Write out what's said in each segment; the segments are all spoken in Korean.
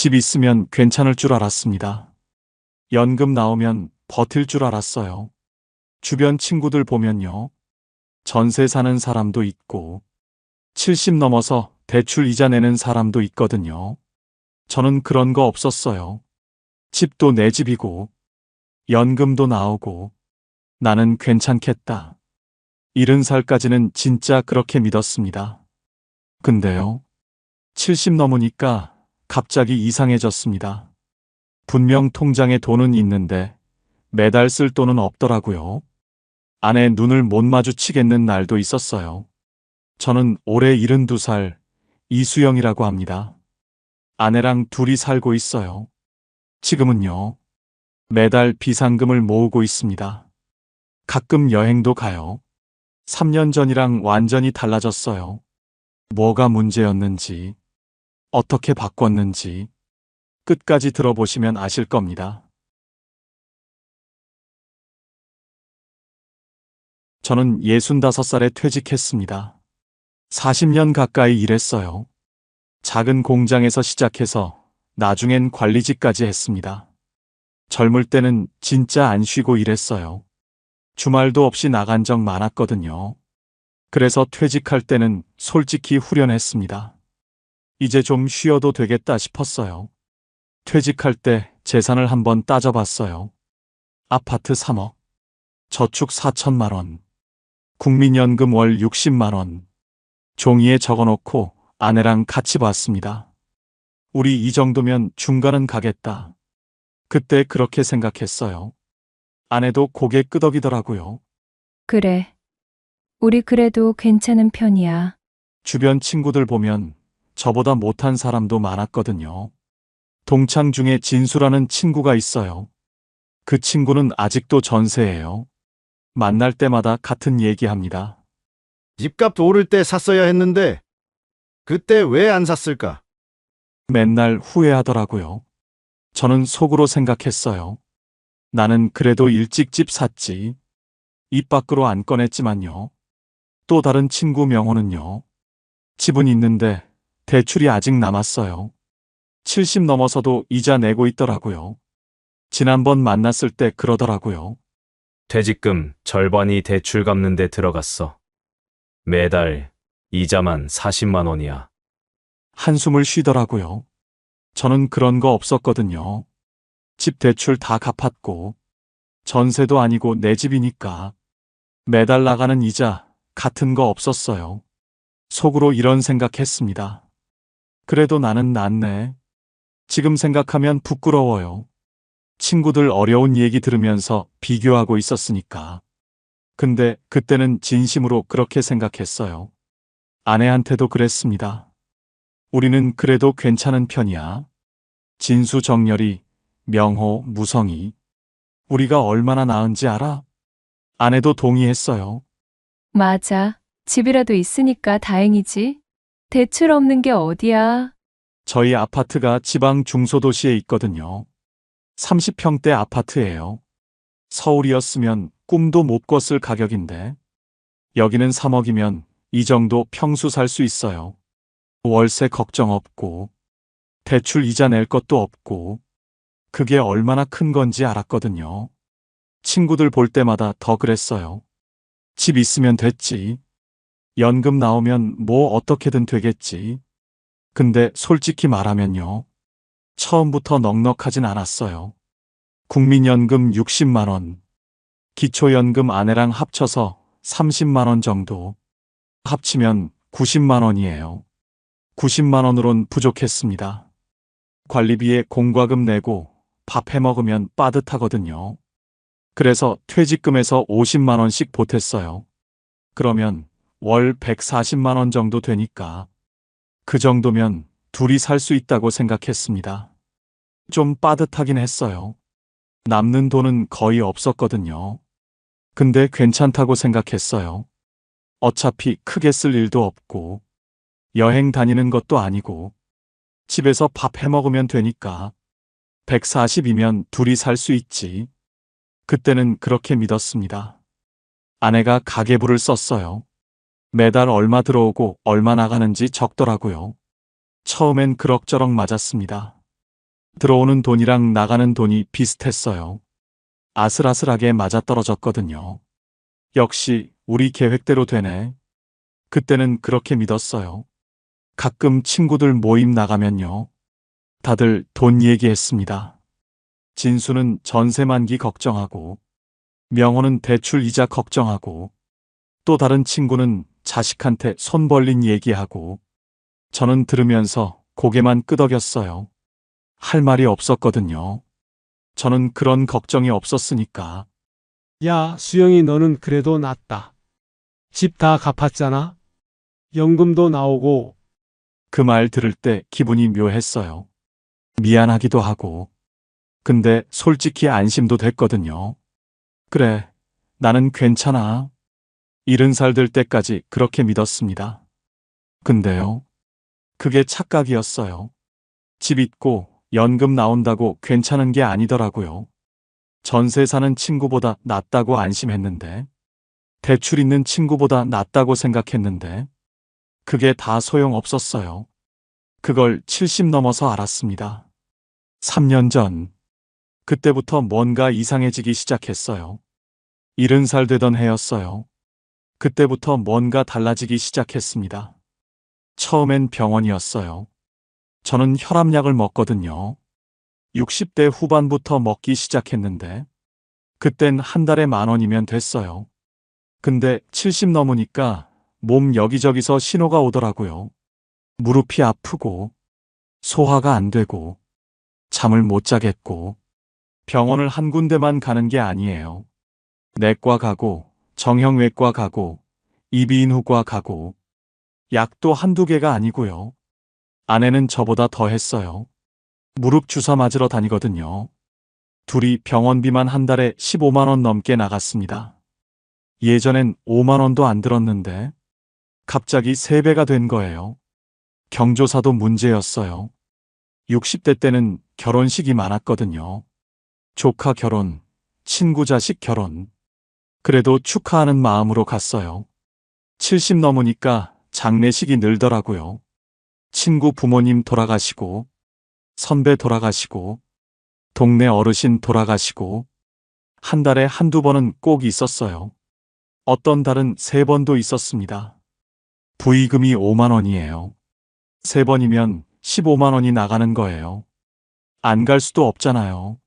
집 있으면 괜찮을 줄 알았습니다. 연금 나오면 버틸 줄 알았어요. 주변 친구들 보면요. 전세 사는 사람도 있고 70 넘어서 대출 이자 내는 사람도 있거든요. 저는 그런 거 없었어요. 집도 내 집이고 연금도 나오고 나는 괜찮겠다. 70살까지는 진짜 그렇게 믿었습니다. 근데요. 70 넘으니까 갑자기 이상해졌습니다. 분명 통장에 돈은 있는데 매달 쓸 돈은 없더라고요. 아내 눈을 못 마주치겠는 날도 있었어요. 저는 올해 72살 이수영이라고 합니다. 아내랑 둘이 살고 있어요. 지금은요. 매달 비상금을 모으고 있습니다. 가끔 여행도 가요. 3년 전이랑 완전히 달라졌어요. 뭐가 문제였는지, 어떻게 바꿨는지 끝까지 들어보시면 아실 겁니다. 저는 65살에 퇴직했습니다. 40년 가까이 일했어요. 작은 공장에서 시작해서 나중엔 관리직까지 했습니다. 젊을 때는 진짜 안 쉬고 일했어요. 주말도 없이 나간 적 많았거든요. 그래서 퇴직할 때는 솔직히 후련했습니다. 이제 좀 쉬어도 되겠다 싶었어요. 퇴직할 때 재산을 한번 따져봤어요. 아파트 3억, 저축 4천만 원, 국민연금 월 60만 원. 종이에 적어놓고 아내랑 같이 봤습니다. 우리 이 정도면 중간은 가겠다. 그때 그렇게 생각했어요. 아내도 고개 끄덕이더라고요. 그래. 우리 그래도 괜찮은 편이야. 주변 친구들 보면 저보다 못한 사람도 많았거든요. 동창 중에 진수라는 친구가 있어요. 그 친구는 아직도 전세예요. 만날 때마다 같은 얘기합니다. 집값 오를 때 샀어야 했는데 그때 왜 안 샀을까? 맨날 후회하더라고요. 저는 속으로 생각했어요. 나는 그래도 일찍 집 샀지. 입 밖으로 안 꺼냈지만요. 또 다른 친구 명호는요. 집은 있는데 대출이 아직 남았어요. 70 넘어서도 이자 내고 있더라고요. 지난번 만났을 때 그러더라고요. 퇴직금 절반이 대출 갚는 데 들어갔어. 매달 이자만 40만 원이야. 한숨을 쉬더라고요. 저는 그런 거 없었거든요. 집 대출 다 갚았고 전세도 아니고 내 집이니까 매달 나가는 이자 같은 거 없었어요. 속으로 이런 생각했습니다. 그래도 나는 낫네. 지금 생각하면 부끄러워요. 친구들 어려운 얘기 들으면서 비교하고 있었으니까. 근데 그때는 진심으로 그렇게 생각했어요. 아내한테도 그랬습니다. 우리는 그래도 괜찮은 편이야. 진수, 정열이, 명호, 무성이. 우리가 얼마나 나은지 알아? 아내도 동의했어요. 맞아. 집이라도 있으니까 다행이지. 대출 없는 게 어디야. 저희 아파트가 지방 중소도시에 있거든요. 30평대 아파트예요. 서울이었으면 꿈도 못 꿨을 가격인데 여기는 3억이면 이 정도 평수 살 수 있어요. 월세 걱정 없고 대출 이자 낼 것도 없고 그게 얼마나 큰 건지 알았거든요. 친구들 볼 때마다 더 그랬어요. 집 있으면 됐지. 연금 나오면 뭐 어떻게든 되겠지. 근데 솔직히 말하면요. 처음부터 넉넉하진 않았어요. 국민연금 60만 원, 기초연금 아내랑 합쳐서 30만 원 정도. 합치면 90만 원이에요. 90만 원으론 부족했습니다. 관리비에 공과금 내고 밥 해먹으면 빠듯하거든요. 그래서 퇴직금에서 50만 원씩 보탰어요. 그러면 월 140만 원 정도 되니까 그 정도면 둘이 살 수 있다고 생각했습니다. 좀 빠듯하긴 했어요. 남는 돈은 거의 없었거든요. 근데 괜찮다고 생각했어요. 어차피 크게 쓸 일도 없고 여행 다니는 것도 아니고 집에서 밥 해먹으면 되니까 140이면 둘이 살 수 있지. 그때는 그렇게 믿었습니다. 아내가 가계부를 썼어요. 매달 얼마 들어오고 얼마 나가는지 적더라고요. 처음엔 그럭저럭 맞았습니다. 들어오는 돈이랑 나가는 돈이 비슷했어요. 아슬아슬하게 맞아떨어졌거든요. 역시 우리 계획대로 되네. 그때는 그렇게 믿었어요. 가끔 친구들 모임 나가면요. 다들 돈 얘기했습니다. 진수는 전세 만기 걱정하고, 명호는 대출 이자 걱정하고, 또 다른 친구는 자식한테 손 벌린 얘기하고, 저는 들으면서 고개만 끄덕였어요. 할 말이 없었거든요. 저는 그런 걱정이 없었으니까. 야, 수영이 너는 그래도 낫다. 집 다 갚았잖아? 연금도 나오고, 그 말 들을 때 기분이 묘했어요. 미안하기도 하고. 근데 솔직히 안심도 됐거든요. 그래, 나는 괜찮아. 70살 될 때까지 그렇게 믿었습니다. 근데요, 그게 착각이었어요. 집 있고 연금 나온다고 괜찮은 게 아니더라고요. 전세 사는 친구보다 낫다고 안심했는데, 대출 있는 친구보다 낫다고 생각했는데, 그게 다 소용없었어요. 그걸 70 넘어서 알았습니다. 3년 전, 그때부터 뭔가 이상해지기 시작했어요. 70살 되던 해였어요. 그때부터 뭔가 달라지기 시작했습니다. 처음엔 병원이었어요. 저는 혈압약을 먹거든요. 60대 후반부터 먹기 시작했는데, 그땐 한 달에 10,000원이면 됐어요. 근데 70 넘으니까 몸 여기저기서 신호가 오더라고요. 무릎이 아프고, 소화가 안 되고, 잠을 못 자겠고. 병원을 한 군데만 가는 게 아니에요. 내과 가고, 정형외과 가고, 이비인후과 가고, 약도 한두 개가 아니고요. 아내는 저보다 더 했어요. 무릎 주사 맞으러 다니거든요. 둘이 병원비만 한 달에 15만 원 넘게 나갔습니다. 예전엔 5만 원도 안 들었는데 갑자기 3배가 된 거예요. 경조사도 문제였어요. 60대 때는 결혼식이 많았거든요. 조카 결혼, 친구 자식 결혼. 그래도 축하하는 마음으로 갔어요. 70 넘으니까 장례식이 늘더라고요. 친구 부모님 돌아가시고, 선배 돌아가시고, 동네 어르신 돌아가시고, 한 달에 한두 번은 꼭 있었어요. 어떤 달은 3번도 있었습니다. 부의금이 5만 원이에요. 3번이면 15만 원이 나가는 거예요. 안 갈 수도 없잖아요.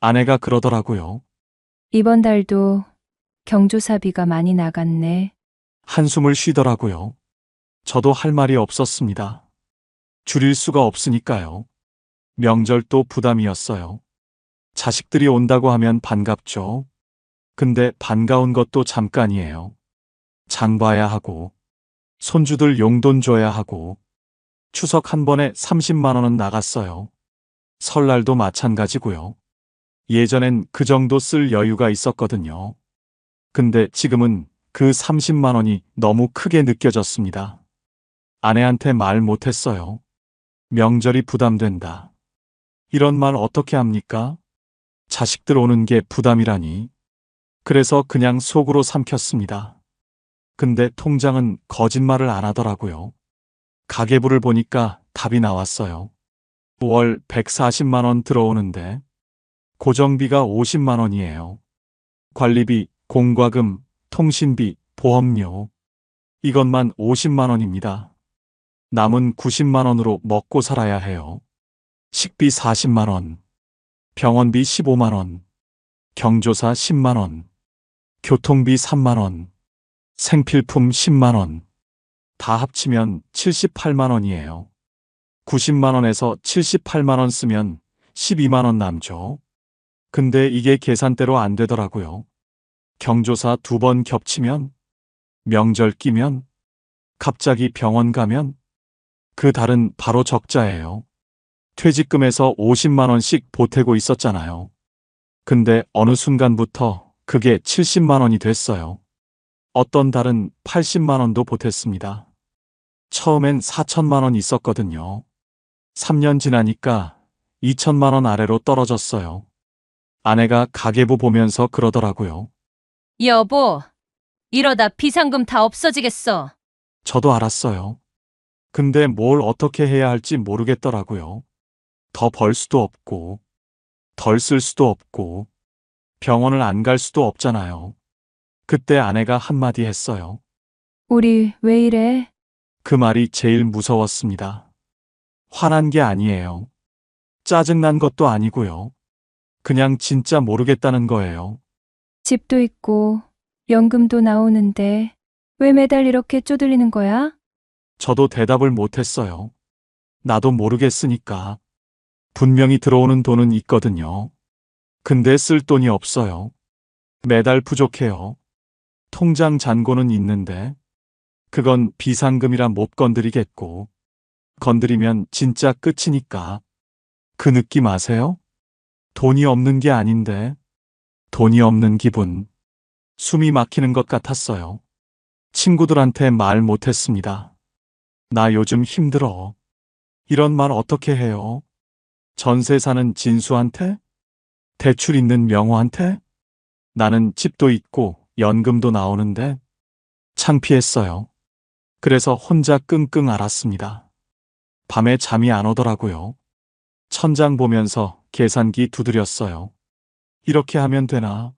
아내가 그러더라고요. 이번 달도 경조사비가 많이 나갔네. 한숨을 쉬더라고요. 저도 할 말이 없었습니다. 줄일 수가 없으니까요. 명절도 부담이었어요. 자식들이 온다고 하면 반갑죠. 근데 반가운 것도 잠깐이에요. 장 봐야 하고, 손주들 용돈 줘야 하고, 추석 한 번에 30만 원은 나갔어요. 설날도 마찬가지고요. 예전엔 그 정도 쓸 여유가 있었거든요. 근데 지금은 그 30만 원이 너무 크게 느껴졌습니다. 아내한테 말 못했어요. 명절이 부담된다. 이런 말 어떻게 합니까? 자식들 오는 게 부담이라니. 그래서 그냥 속으로 삼켰습니다. 근데 통장은 거짓말을 안 하더라고요. 가계부를 보니까 답이 나왔어요. 월 140만 원 들어오는데 고정비가 50만 원이에요. 관리비, 공과금, 통신비, 보험료. 이것만 50만 원입니다. 남은 90만 원으로 먹고 살아야 해요. 식비 40만 원, 병원비 15만 원, 경조사 10만 원, 교통비 3만 원, 생필품 10만 원. 다 합치면 78만 원이에요. 90만 원에서 78만 원 쓰면 12만 원 남죠. 근데 이게 계산대로 안 되더라고요. 경조사 2번 겹치면, 명절 끼면, 갑자기 병원 가면, 그 달은 바로 적자예요. 퇴직금에서 50만 원씩 보태고 있었잖아요. 근데 어느 순간부터 그게 70만 원이 됐어요. 어떤 달은 80만 원도 보탰습니다. 처음엔 4천만 원 있었거든요. 3년 지나니까 2천만 원 아래로 떨어졌어요. 아내가 가계부 보면서 그러더라고요. 여보, 이러다 비상금 다 없어지겠어. 저도 알았어요. 근데 뭘 어떻게 해야 할지 모르겠더라고요. 더 벌 수도 없고, 덜 쓸 수도 없고, 병원을 안 갈 수도 없잖아요. 그때 아내가 한마디 했어요. 우리 왜 이래? 그 말이 제일 무서웠습니다. 화난 게 아니에요. 짜증난 것도 아니고요. 그냥 진짜 모르겠다는 거예요. 집도 있고 연금도 나오는데 왜 매달 이렇게 쪼들리는 거야? 저도 대답을 못했어요. 나도 모르겠으니까. 분명히 들어오는 돈은 있거든요. 근데 쓸 돈이 없어요. 매달 부족해요. 통장 잔고는 있는데, 그건 비상금이라 못 건드리겠고, 건드리면 진짜 끝이니까. 그 느낌 아세요? 돈이 없는 게 아닌데, 돈이 없는 기분. 숨이 막히는 것 같았어요. 친구들한테 말 못했습니다. 나 요즘 힘들어. 이런 말 어떻게 해요? 전세 사는 진수한테? 대출 있는 명호한테? 나는 집도 있고 연금도 나오는데 창피했어요. 그래서 혼자 끙끙 앓았습니다. 밤에 잠이 안 오더라고요. 천장 보면서 계산기 두드렸어요. 이렇게 하면 되나?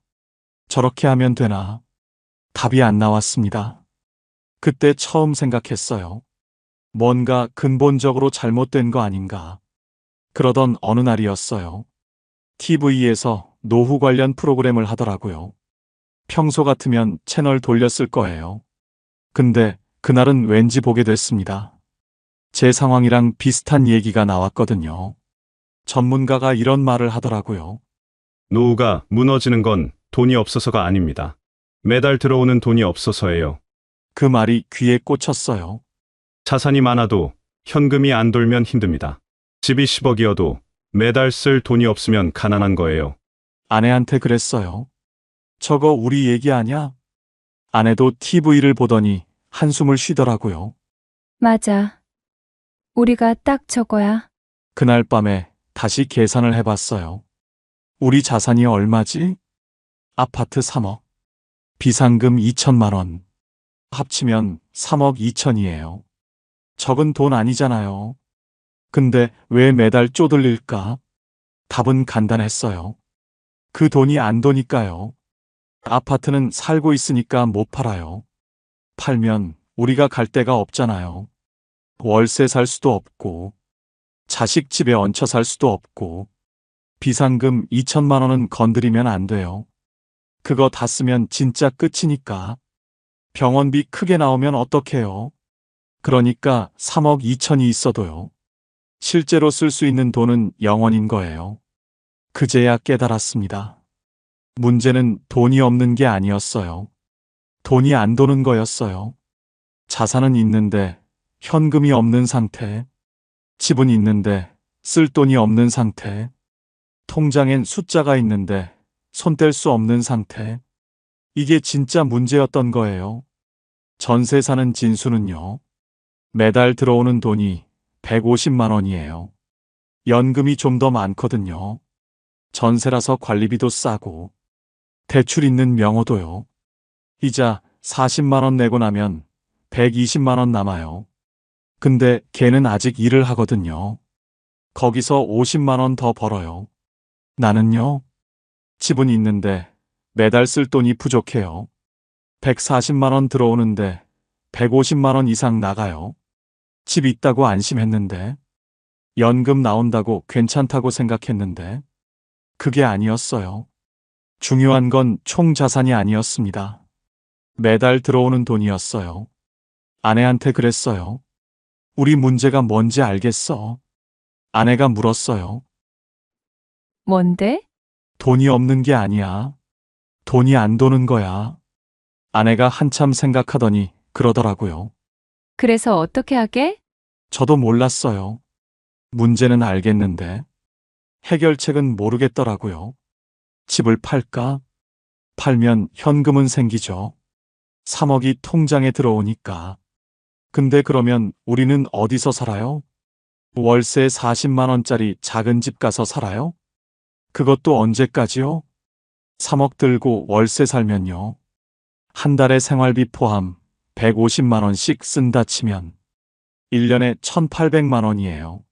저렇게 하면 되나? 답이 안 나왔습니다. 그때 처음 생각했어요. 뭔가 근본적으로 잘못된 거 아닌가. 그러던 어느 날이었어요. TV에서 노후 관련 프로그램을 하더라고요. 평소 같으면 채널 돌렸을 거예요. 근데 그날은 왠지 보게 됐습니다. 제 상황이랑 비슷한 얘기가 나왔거든요. 전문가가 이런 말을 하더라고요. 노후가 무너지는 건 돈이 없어서가 아닙니다. 매달 들어오는 돈이 없어서예요. 그 말이 귀에 꽂혔어요. 자산이 많아도 현금이 안 돌면 힘듭니다. 집이 10억이어도 매달 쓸 돈이 없으면 가난한 거예요. 아내한테 그랬어요. 저거 우리 얘기 아냐? 아내도 TV를 보더니 한숨을 쉬더라고요. 맞아. 우리가 딱 저거야. 그날 밤에 다시 계산을 해봤어요. 우리 자산이 얼마지? 아파트 3억. 비상금 2천만 원. 합치면 3억 2천이에요. 적은 돈 아니잖아요. 근데 왜 매달 쪼들릴까? 답은 간단했어요. 그 돈이 안 도니까요. 아파트는 살고 있으니까 못 팔아요. 팔면 우리가 갈 데가 없잖아요. 월세 살 수도 없고, 자식 집에 얹혀 살 수도 없고, 비상금 2천만 원은 건드리면 안 돼요. 그거 다 쓰면 진짜 끝이니까. 병원비 크게 나오면 어떡해요? 그러니까 3억 2천이 있어도요. 실제로 쓸 수 있는 돈은 0원인 거예요. 그제야 깨달았습니다. 문제는 돈이 없는 게 아니었어요. 돈이 안 도는 거였어요. 자산은 있는데 현금이 없는 상태. 집은 있는데 쓸 돈이 없는 상태. 통장엔 숫자가 있는데 손 뗄 수 없는 상태. 이게 진짜 문제였던 거예요. 전세 사는 진수는요. 매달 들어오는 돈이 150만 원이에요. 연금이 좀 더 많거든요. 전세라서 관리비도 싸고, 대출 있는 명호도요. 이자 40만 원 내고 나면 120만 원 남아요. 근데 걔는 아직 일을 하거든요. 거기서 50만 원 더 벌어요. 나는요. 집은 있는데 매달 쓸 돈이 부족해요. 140만 원 들어오는데 150만 원 이상 나가요. 집 있다고 안심했는데, 연금 나온다고 괜찮다고 생각했는데, 그게 아니었어요. 중요한 건 총 자산이 아니었습니다. 매달 들어오는 돈이었어요. 아내한테 그랬어요. 우리 문제가 뭔지 알겠어? 아내가 물었어요. 뭔데? 돈이 없는 게 아니야. 돈이 안 도는 거야. 아내가 한참 생각하더니 그러더라고요. 그래서 어떻게 하게? 저도 몰랐어요. 문제는 알겠는데 해결책은 모르겠더라고요. 집을 팔까? 팔면 현금은 생기죠. 3억이 통장에 들어오니까. 근데 그러면 우리는 어디서 살아요? 월세 40만 원짜리 작은 집 가서 살아요? 그것도 언제까지요? 3억 들고 월세 살면요. 한 달에 생활비 포함 150만 원씩 쓴다 치면 1년에 1,800만 원이에요.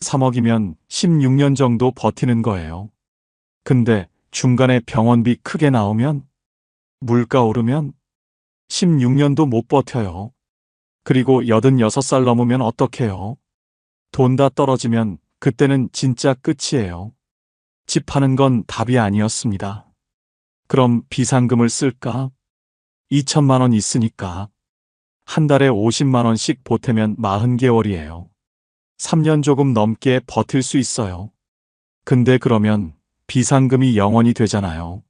3억이면 16년 정도 버티는 거예요. 근데 중간에 병원비 크게 나오면, 물가 오르면 16년도 못 버텨요. 그리고 86살 넘으면 어떡해요? 돈 다 떨어지면 그때는 진짜 끝이에요. 집 파는 건 답이 아니었습니다. 그럼 비상금을 쓸까? 2천만 원 있으니까. 한 달에 50만 원씩 보태면 40개월이에요. 3년 조금 넘게 버틸 수 있어요. 근데 그러면 비상금이 0원이 되잖아요.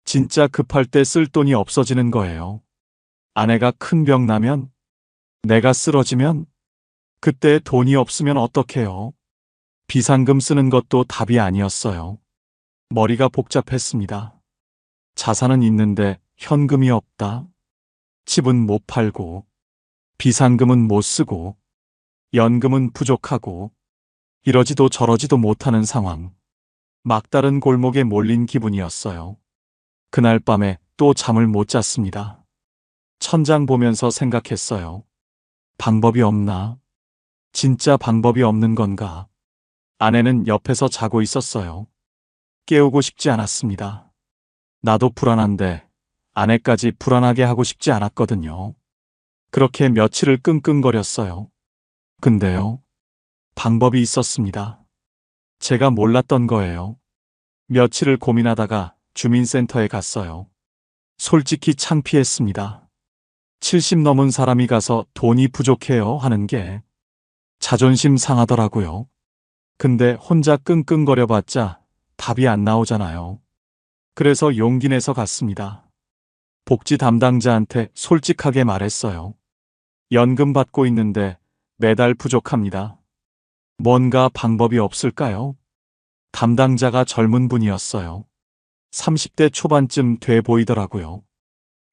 진짜 급할 때 쓸 돈이 없어지는 거예요. 아내가 큰 병 나면, 내가 쓰러지면, 그때 돈이 없으면 어떡해요? 비상금 쓰는 것도 답이 아니었어요. 머리가 복잡했습니다. 자산은 있는데 현금이 없다. 집은 못 팔고, 비상금은 못 쓰고, 연금은 부족하고, 이러지도 저러지도 못하는 상황. 막다른 골목에 몰린 기분이었어요. 그날 밤에 또 잠을 못 잤습니다. 천장 보면서 생각했어요. 방법이 없나? 진짜 방법이 없는 건가? 아내는 옆에서 자고 있었어요. 깨우고 싶지 않았습니다. 나도 불안한데 아내까지 불안하게 하고 싶지 않았거든요. 그렇게 며칠을 끙끙거렸어요. 근데요, 방법이 있었습니다. 제가 몰랐던 거예요. 며칠을 고민하다가 주민센터에 갔어요. 솔직히 창피했습니다. 70 넘은 사람이 가서 돈이 부족해요 하는 게 자존심 상하더라고요. 근데 혼자 끙끙거려봤자 답이 안 나오잖아요. 그래서 용기 내서 갔습니다. 복지 담당자한테 솔직하게 말했어요. 연금 받고 있는데 매달 부족합니다. 뭔가 방법이 없을까요? 담당자가 젊은 분이었어요. 30대 초반쯤 돼 보이더라고요.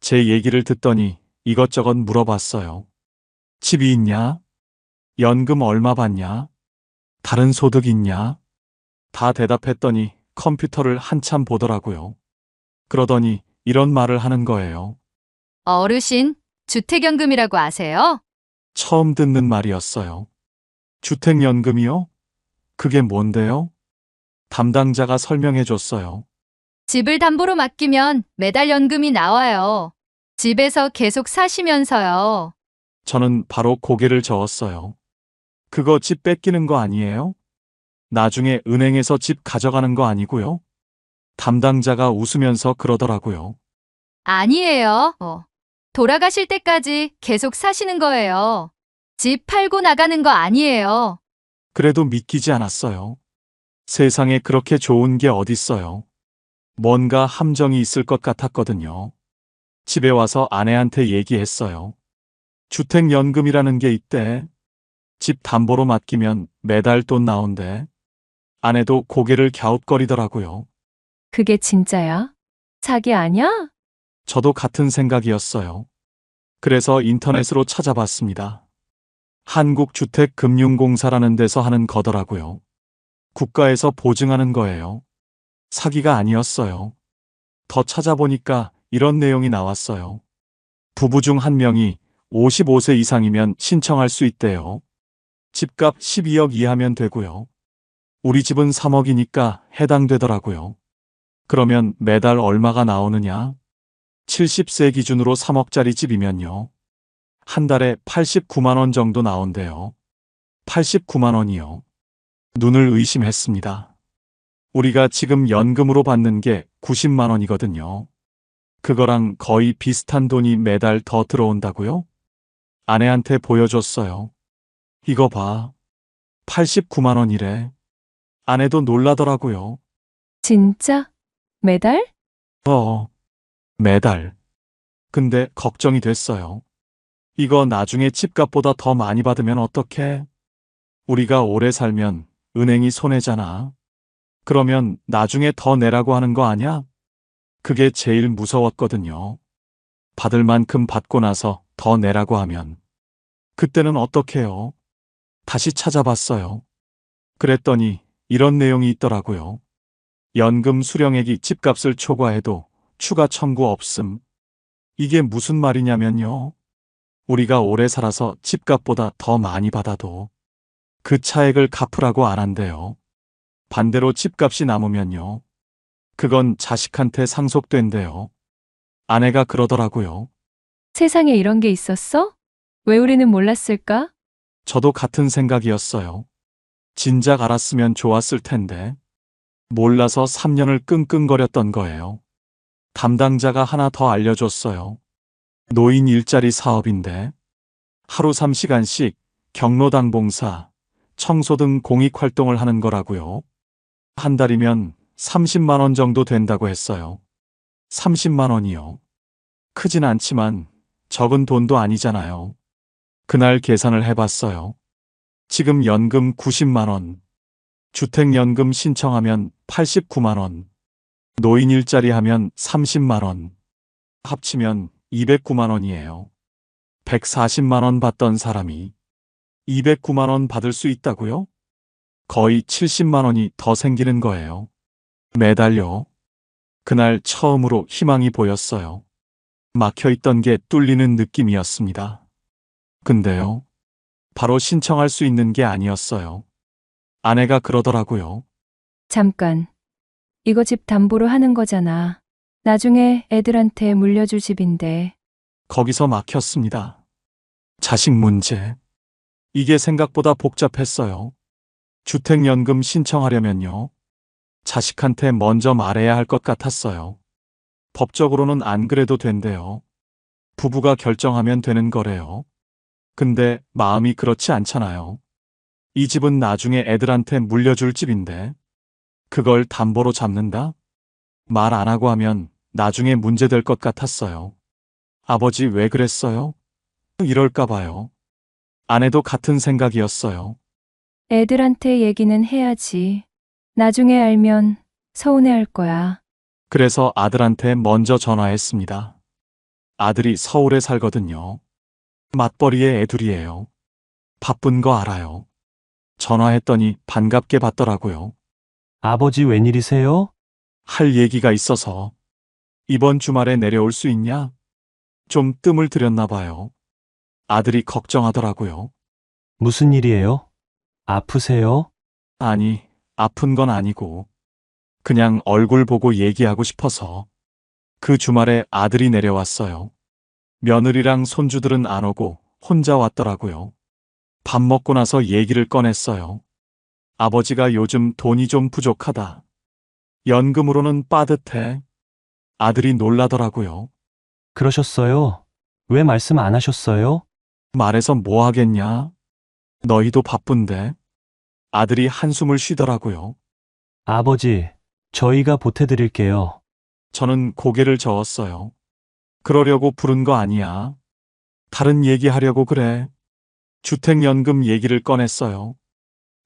제 얘기를 듣더니 이것저것 물어봤어요. 집이 있냐? 연금 얼마 받냐? 다른 소득 있냐? 다 대답했더니 컴퓨터를 한참 보더라고요. 그러더니 이런 말을 하는 거예요. 어르신, 주택연금이라고 아세요? 처음 듣는 말이었어요. 주택연금이요? 그게 뭔데요? 담당자가 설명해 줬어요. 집을 담보로 맡기면 매달 연금이 나와요. 집에서 계속 사시면서요. 저는 바로 고개를 저었어요. 그거 집 뺏기는 거 아니에요? 나중에 은행에서 집 가져가는 거 아니고요? 담당자가 웃으면서 그러더라고요. 아니에요. 돌아가실 때까지 계속 사시는 거예요. 집 팔고 나가는 거 아니에요. 그래도 믿기지 않았어요. 세상에 그렇게 좋은 게 어딨어요. 뭔가 함정이 있을 것 같았거든요. 집에 와서 아내한테 얘기했어요. 주택연금이라는 게 있대. 집 담보로 맡기면 매달 돈 나온대. 아내도 고개를 갸웃거리더라고요. 그게 진짜야? 사기 아냐? 저도 같은 생각이었어요. 그래서 인터넷으로 찾아봤습니다. 한국주택금융공사라는 데서 하는 거더라고요. 국가에서 보증하는 거예요. 사기가 아니었어요. 더 찾아보니까 이런 내용이 나왔어요. 부부 중 한 명이 55세 이상이면 신청할 수 있대요. 집값 12억 이하면 되고요. 우리 집은 3억이니까 해당되더라고요. 그러면 매달 얼마가 나오느냐? 70세 기준으로 3억짜리 집이면요. 한 달에 89만 원 정도 나온대요. 89만 원이요. 눈을 의심했습니다. 우리가 지금 연금으로 받는 게 90만 원이거든요. 그거랑 거의 비슷한 돈이 매달 더 들어온다고요? 아내한테 보여줬어요. 이거 봐. 89만 원이래. 아내도 놀라더라고요. 진짜? 매달? 매달. 근데 걱정이 됐어요. 이거 나중에 집값보다 더 많이 받으면 어떡해? 우리가 오래 살면 은행이 손해잖아. 그러면 나중에 더 내라고 하는 거 아냐? 그게 제일 무서웠거든요. 받을 만큼 받고 나서 더 내라고 하면. 그때는 어떡해요? 다시 찾아봤어요. 그랬더니 이런 내용이 있더라고요. 연금 수령액이 집값을 초과해도 추가 청구 없음. 이게 무슨 말이냐면요. 우리가 오래 살아서 집값보다 더 많이 받아도 그 차액을 갚으라고 안 한대요. 반대로 집값이 남으면요. 그건 자식한테 상속된대요. 아내가 그러더라고요. 세상에 이런 게 있었어? 왜 우리는 몰랐을까? 저도 같은 생각이었어요. 진작 알았으면 좋았을 텐데. 몰라서 3년을 끙끙거렸던 거예요. 담당자가 하나 더 알려줬어요. 노인 일자리 사업인데 하루 3시간씩 경로당 봉사, 청소 등 공익 활동을 하는 거라고요. 한 달이면 30만 원 정도 된다고 했어요. 30만 원이요. 크진 않지만 적은 돈도 아니잖아요. 그날 계산을 해봤어요. 지금 연금 90만 원, 주택연금 신청하면 89만 원, 노인 일자리 하면 30만 원, 합치면 209만 원이에요. 140만 원 받던 사람이 209만 원 받을 수 있다고요? 거의 70만 원이 더 생기는 거예요. 매달요. 그날 처음으로 희망이 보였어요. 막혀있던 게 뚫리는 느낌이었습니다. 근데요, 바로 신청할 수 있는 게 아니었어요. 아내가 그러더라고요. 잠깐. 이거 집 담보로 하는 거잖아. 나중에 애들한테 물려줄 집인데. 거기서 막혔습니다. 자식 문제. 이게 생각보다 복잡했어요. 주택연금 신청하려면요. 자식한테 먼저 말해야 할 것 같았어요. 법적으로는 안 그래도 된대요. 부부가 결정하면 되는 거래요. 근데 마음이 그렇지 않잖아요. 이 집은 나중에 애들한테 물려줄 집인데 그걸 담보로 잡는다? 말 안 하고 하면 나중에 문제될 것 같았어요. 아버지 왜 그랬어요? 이럴까 봐요. 아내도 같은 생각이었어요. 애들한테 얘기는 해야지. 나중에 알면 서운해할 거야. 그래서 아들한테 먼저 전화했습니다. 아들이 서울에 살거든요. 맞벌이의 애둘이에요. 바쁜 거 알아요. 전화했더니 반갑게 받더라고요. 아버지 웬일이세요? 할 얘기가 있어서 이번 주말에 내려올 수 있냐? 좀 뜸을 들였나 봐요. 아들이 걱정하더라고요. 무슨 일이에요? 아프세요? 아니, 아픈 건 아니고 그냥 얼굴 보고 얘기하고 싶어서. 그 주말에 아들이 내려왔어요. 며느리랑 손주들은 안 오고 혼자 왔더라고요. 밥 먹고 나서 얘기를 꺼냈어요. 아버지가 요즘 돈이 좀 부족하다. 연금으로는 빠듯해. 아들이 놀라더라고요. 그러셨어요? 왜 말씀 안 하셨어요? 말해서 뭐 하겠냐? 너희도 바쁜데. 아들이 한숨을 쉬더라고요. 아버지, 저희가 보태드릴게요. 저는 고개를 저었어요. 그러려고 부른 거 아니야. 다른 얘기하려고 그래. 주택연금 얘기를 꺼냈어요.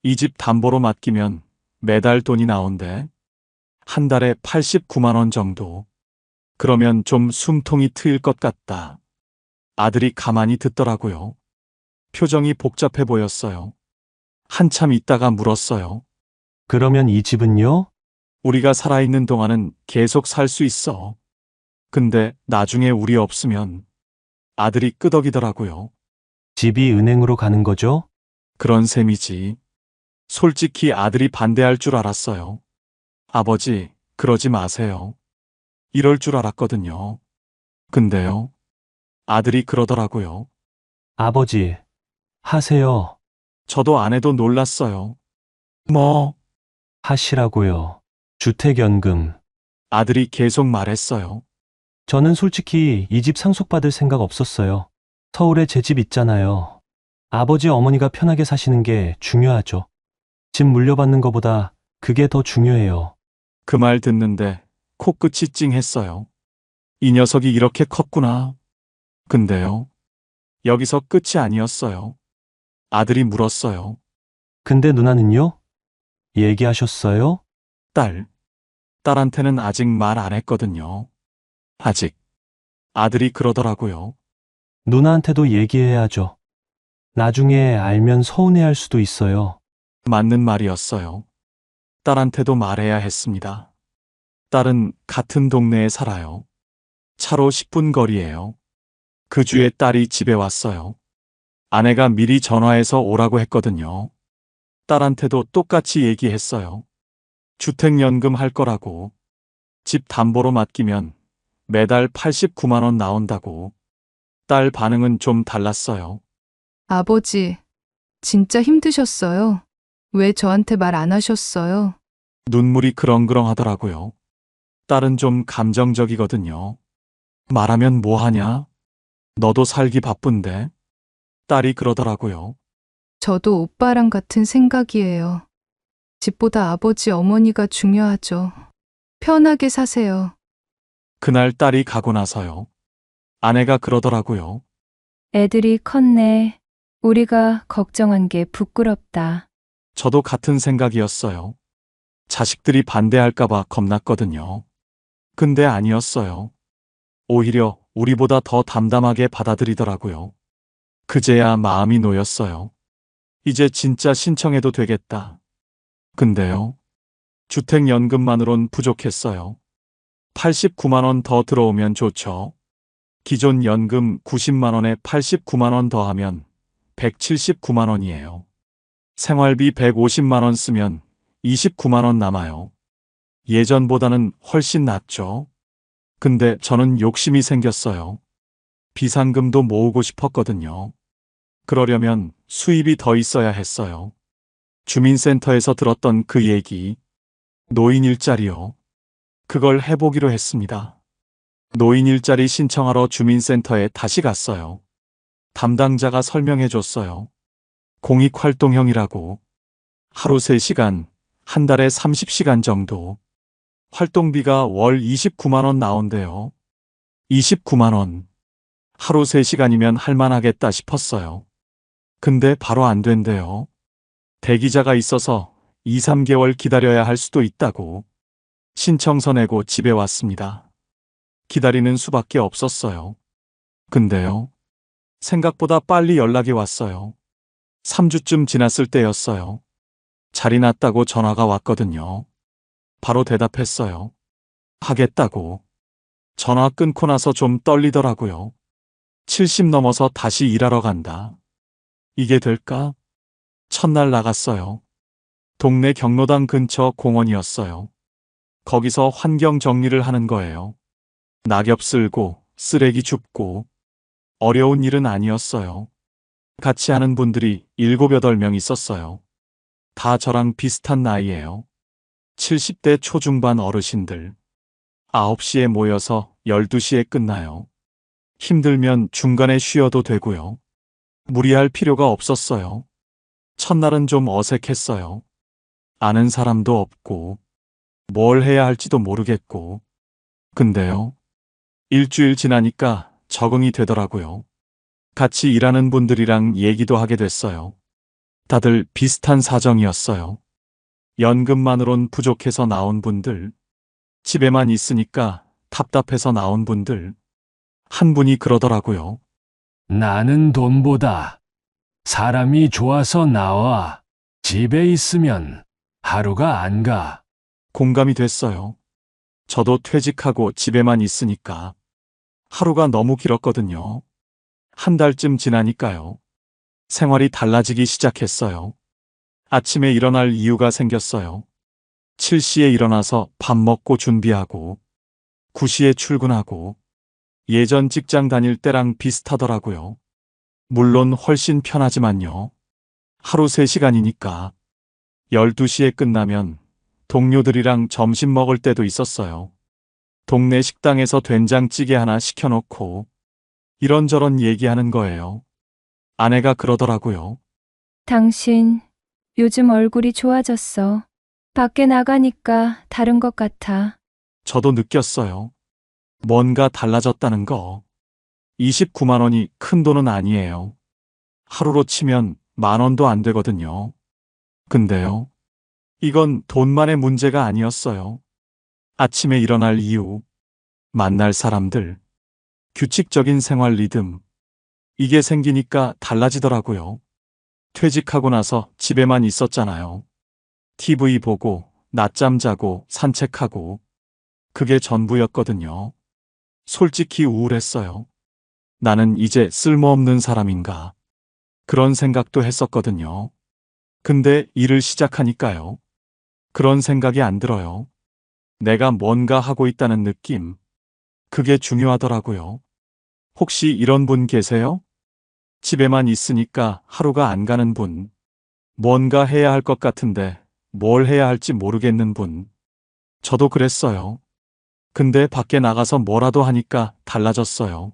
이 집 담보로 맡기면 매달 돈이 나온대. 한 달에 89만 원 정도. 그러면 좀 숨통이 트일 것 같다. 아들이 가만히 듣더라고요. 표정이 복잡해 보였어요. 한참 있다가 물었어요. 그러면 이 집은요? 우리가 살아있는 동안은 계속 살 수 있어. 근데 나중에 우리 없으면. 아들이 끄덕이더라고요. 집이 은행으로 가는 거죠? 그런 셈이지. 솔직히 아들이 반대할 줄 알았어요. 아버지, 그러지 마세요. 이럴 줄 알았거든요. 근데요. 아들이 그러더라고요. 아버지, 하세요. 저도 아내도 놀랐어요. 뭐? 하시라고요. 주택연금. 아들이 계속 말했어요. 저는 솔직히 이 집 상속받을 생각 없었어요. 서울에 제 집 있잖아요. 아버지 어머니가 편하게 사시는 게 중요하죠. 집 물려받는 것보다 그게 더 중요해요. 그 말 듣는데 코끝이 찡했어요. 이 녀석이 이렇게 컸구나. 근데요. 여기서 끝이 아니었어요. 아들이 물었어요. 근데 누나는요? 얘기하셨어요? 딸한테는 아직 말 안 했거든요. 아직. 아들이 그러더라고요. 누나한테도 얘기해야죠. 나중에 알면 서운해할 수도 있어요. 맞는 말이었어요. 딸한테도 말해야 했습니다. 딸은 같은 동네에 살아요. 차로 10분 거리예요. 그 주에 딸이 집에 왔어요. 아내가 미리 전화해서 오라고 했거든요. 딸한테도 똑같이 얘기했어요. 주택연금 할 거라고. 집 담보로 맡기면 매달 89만 원 나온다고. 딸 반응은 좀 달랐어요. 아버지, 진짜 힘드셨어요? 왜 저한테 말 안 하셨어요? 눈물이 그렁그렁 하더라고요. 딸은 좀 감정적이거든요. 말하면 뭐 하냐? 너도 살기 바쁜데? 딸이 그러더라고요. 저도 오빠랑 같은 생각이에요. 집보다 아버지, 어머니가 중요하죠. 편하게 사세요. 그날 딸이 가고 나서요. 아내가 그러더라고요. 애들이 컸네. 우리가 걱정한 게 부끄럽다. 저도 같은 생각이었어요. 자식들이 반대할까봐 겁났거든요. 근데 아니었어요. 오히려 우리보다 더 담담하게 받아들이더라고요. 그제야 마음이 놓였어요. 이제 진짜 신청해도 되겠다. 근데요. 주택연금만으론 부족했어요. 89만 원 더 들어오면 좋죠. 기존 연금 90만 원에 89만 원 더하면 179만 원이에요. 생활비 150만 원 쓰면 29만 원 남아요. 예전보다는 훨씬 낫죠. 근데 저는 욕심이 생겼어요. 비상금도 모으고 싶었거든요. 그러려면 수입이 더 있어야 했어요. 주민센터에서 들었던 그 얘기, 노인 일자리요. 그걸 해보기로 했습니다. 노인 일자리 신청하러 주민센터에 다시 갔어요. 담당자가 설명해 줬어요. 공익활동형이라고. 하루 3시간, 한 달에 30시간 정도. 활동비가 월 29만 원 나온대요. 29만 원. 하루 3시간이면 할만하겠다 싶었어요. 근데 바로 안 된대요. 대기자가 있어서 2, 3개월 기다려야 할 수도 있다고. 신청서 내고 집에 왔습니다. 기다리는 수밖에 없었어요. 근데요. 생각보다 빨리 연락이 왔어요. 3주쯤 지났을 때였어요. 자리 났다고 전화가 왔거든요. 바로 대답했어요. 하겠다고. 전화 끊고 나서 좀 떨리더라고요. 70 넘어서 다시 일하러 간다. 이게 될까? 첫날 나갔어요. 동네 경로당 근처 공원이었어요. 거기서 환경 정리를 하는 거예요. 낙엽 쓸고 쓰레기 줍고. 어려운 일은 아니었어요. 같이 하는 분들이 7, 8명 있었어요. 다 저랑 비슷한 나이예요. 70대 초중반 어르신들. 9시에 모여서 12시에 끝나요. 힘들면 중간에 쉬어도 되고요. 무리할 필요가 없었어요. 첫날은 좀 어색했어요. 아는 사람도 없고, 뭘 해야 할지도 모르겠고. 근데요. 일주일 지나니까 적응이 되더라고요. 같이 일하는 분들이랑 얘기도 하게 됐어요. 다들 비슷한 사정이었어요. 연금만으론 부족해서 나온 분들, 집에만 있으니까 답답해서 나온 분들. 한 분이 그러더라고요. 나는 돈보다 사람이 좋아서 나와. 집에 있으면 하루가 안 가. 공감이 됐어요. 저도 퇴직하고 집에만 있으니까 하루가 너무 길었거든요. 한 달쯤 지나니까요. 생활이 달라지기 시작했어요. 아침에 일어날 이유가 생겼어요. 7시에 일어나서 밥 먹고 준비하고 9시에 출근하고 예전 직장 다닐 때랑 비슷하더라고요. 물론 훨씬 편하지만요. 하루 3시간이니까 12시에 끝나면 동료들이랑 점심 먹을 때도 있었어요. 동네 식당에서 된장찌개 하나 시켜놓고 이런저런 얘기하는 거예요. 아내가 그러더라고요. 당신, 요즘 얼굴이 좋아졌어. 밖에 나가니까 다른 것 같아. 저도 느꼈어요. 뭔가 달라졌다는 거. 29만 원이 큰 돈은 아니에요. 하루로 치면 10,000원도 안 되거든요. 근데요. 이건 돈만의 문제가 아니었어요. 아침에 일어날 이유, 만날 사람들, 규칙적인 생활 리듬. 이게 생기니까 달라지더라고요. 퇴직하고 나서 집에만 있었잖아요. TV 보고, 낮잠 자고, 산책하고. 그게 전부였거든요. 솔직히 우울했어요. 나는 이제 쓸모없는 사람인가. 그런 생각도 했었거든요. 근데 일을 시작하니까요. 그런 생각이 안 들어요. 내가 뭔가 하고 있다는 느낌. 그게 중요하더라고요. 혹시 이런 분 계세요? 집에만 있으니까 하루가 안 가는 분. 뭔가 해야 할 것 같은데 뭘 해야 할지 모르겠는 분. 저도 그랬어요. 근데 밖에 나가서 뭐라도 하니까 달라졌어요.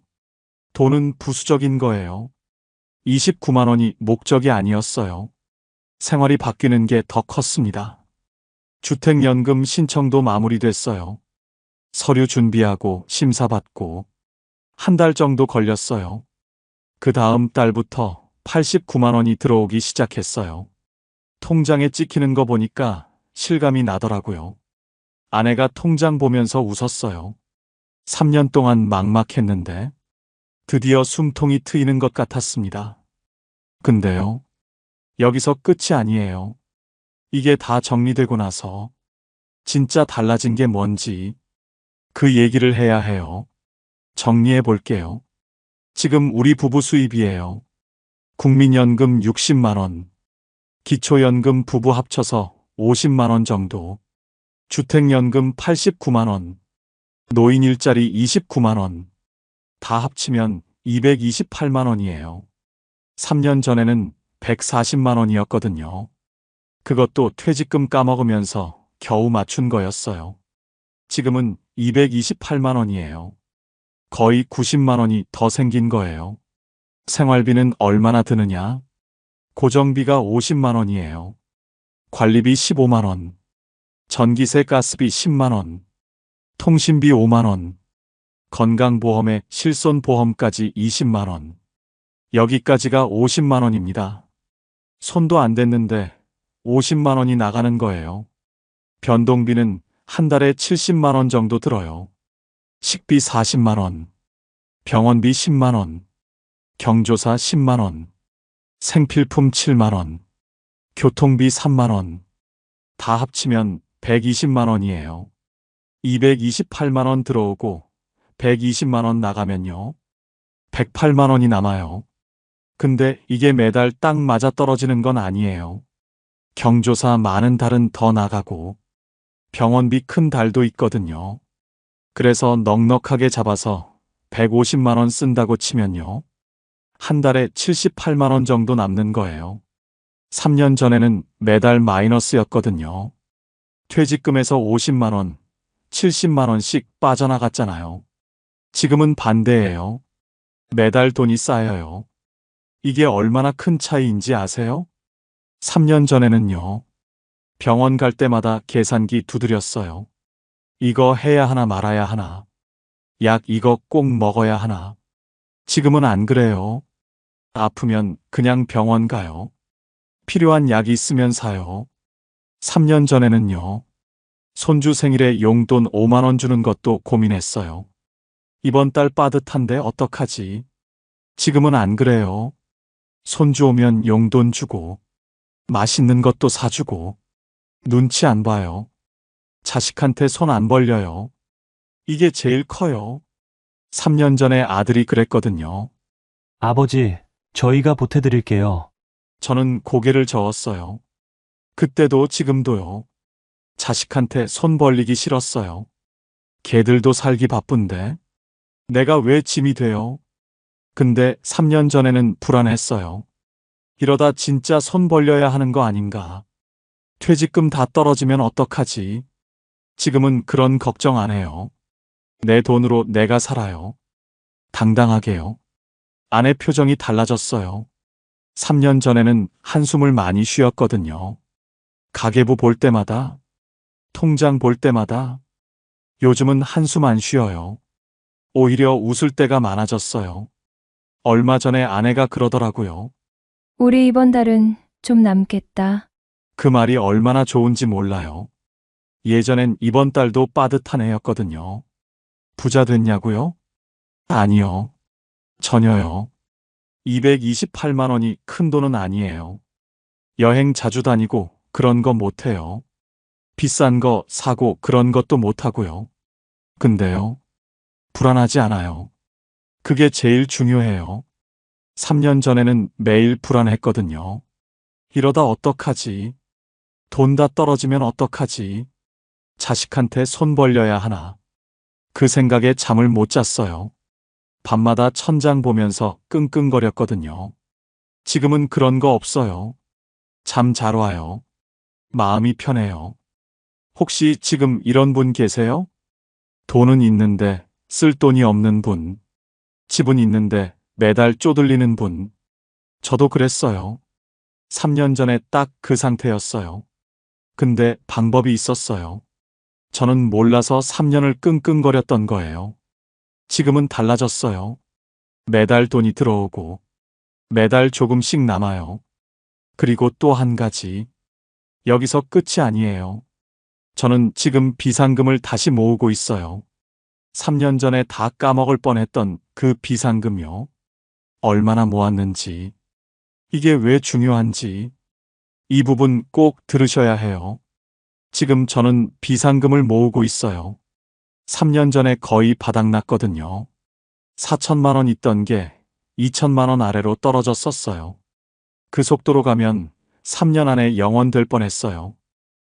돈은 부수적인 거예요. 29만 원이 목적이 아니었어요. 생활이 바뀌는 게 더 컸습니다. 주택연금 신청도 마무리됐어요. 서류 준비하고 심사받고 한 달 정도 걸렸어요. 그 다음 달부터 89만 원이 들어오기 시작했어요. 통장에 찍히는 거 보니까 실감이 나더라고요. 아내가 통장 보면서 웃었어요. 3년 동안 막막했는데 드디어 숨통이 트이는 것 같았습니다. 근데요, 여기서 끝이 아니에요. 이게 다 정리되고 나서 진짜 달라진 게 뭔지 그 얘기를 해야 해요. 정리해 볼게요. 지금 우리 부부 수입이에요. 국민연금 60만 원, 기초연금 부부 합쳐서 50만 원 정도, 주택연금 89만 원, 노인 일자리 29만 원, 다 합치면 228만 원이에요. 3년 전에는 140만 원이었거든요. 그것도 퇴직금 까먹으면서 겨우 맞춘 거였어요. 지금은 228만 원이에요. 거의 90만 원이 더 생긴 거예요. 생활비는 얼마나 드느냐? 고정비가 50만 원이에요. 관리비 15만 원, 전기세 가스비 10만 원, 통신비 5만 원, 건강보험에 실손보험까지 20만 원. 여기까지가 50만 원입니다. 손도 안 댔는데 50만 원이 나가는 거예요. 변동비는 한 달에 70만 원 정도 들어요. 식비 40만 원, 병원비 10만 원, 경조사 10만 원, 생필품 7만 원, 교통비 3만 원, 다 합치면 120만 원이에요. 228만 원 들어오고 120만 원 나가면요. 108만 원이 남아요. 근데 이게 매달 딱 맞아 떨어지는 건 아니에요. 경조사 많은 달은 더 나가고 병원비 큰 달도 있거든요. 그래서 넉넉하게 잡아서 150만 원 쓴다고 치면요. 한 달에 78만 원 정도 남는 거예요. 3년 전에는 매달 마이너스였거든요. 퇴직금에서 50만 원, 70만 원씩 빠져나갔잖아요. 지금은 반대예요. 매달 돈이 쌓여요. 이게 얼마나 큰 차이인지 아세요? 3년 전에는요. 병원 갈 때마다 계산기 두드렸어요. 이거 해야 하나 말아야 하나. 약 이거 꼭 먹어야 하나. 지금은 안 그래요. 아프면 그냥 병원 가요. 필요한 약이 있으면 사요. 3년 전에는요. 손주 생일에 용돈 5만 원 주는 것도 고민했어요. 이번 달 빠듯한데 어떡하지? 지금은 안 그래요. 손주 오면 용돈 주고, 맛있는 것도 사주고, 눈치 안 봐요. 자식한테 손 안 벌려요. 이게 제일 커요. 3년 전에 아들이 그랬거든요. 아버지, 저희가 보태드릴게요. 저는 고개를 저었어요. 그때도 지금도요. 자식한테 손 벌리기 싫었어요. 걔들도 살기 바쁜데 내가 왜 짐이 돼요? 근데 3년 전에는 불안했어요. 이러다 진짜 손 벌려야 하는 거 아닌가? 퇴직금 다 떨어지면 어떡하지? 지금은 그런 걱정 안 해요. 내 돈으로 내가 살아요. 당당하게요. 아내 표정이 달라졌어요. 3년 전에는 한숨을 많이 쉬었거든요. 가계부 볼 때마다, 통장 볼 때마다, 요즘은 한숨 안 쉬어요. 오히려 웃을 때가 많아졌어요. 얼마 전에 아내가 그러더라고요. 우리 이번 달은 좀 남겠다. 그 말이 얼마나 좋은지 몰라요. 예전엔 이번 달도 빠듯한 애였거든요. 부자 됐냐고요? 아니요. 전혀요. 228만 원이 큰 돈은 아니에요. 여행 자주 다니고 그런 거 못해요. 비싼 거 사고 그런 것도 못하고요. 근데요. 불안하지 않아요. 그게 제일 중요해요. 3년 전에는 매일 불안했거든요. 이러다 어떡하지? 돈 다 떨어지면 어떡하지? 자식한테 손 벌려야 하나? 그 생각에 잠을 못 잤어요. 밤마다 천장 보면서 끙끙거렸거든요. 지금은 그런 거 없어요. 잠 잘 와요. 마음이 편해요. 혹시 지금 이런 분 계세요? 돈은 있는데 쓸 돈이 없는 분. 집은 있는데 매달 쪼들리는 분. 저도 그랬어요. 3년 전에 딱 그 상태였어요. 근데 방법이 있었어요. 저는 몰라서 3년을 끙끙거렸던 거예요. 지금은 달라졌어요. 매달 돈이 들어오고, 매달 조금씩 남아요. 그리고 또 한 가지. 여기서 끝이 아니에요. 저는 지금 비상금을 다시 모으고 있어요. 3년 전에 다 까먹을 뻔했던 그 비상금요. 얼마나 모았는지. 이게 왜 중요한지. 이 부분 꼭 들으셔야 해요. 지금 저는 비상금을 모으고 있어요. 3년 전에 거의 바닥났거든요. 4천만 원 있던 게 2천만 원 아래로 떨어졌었어요. 그 속도로 가면 3년 안에 영원될 뻔했어요.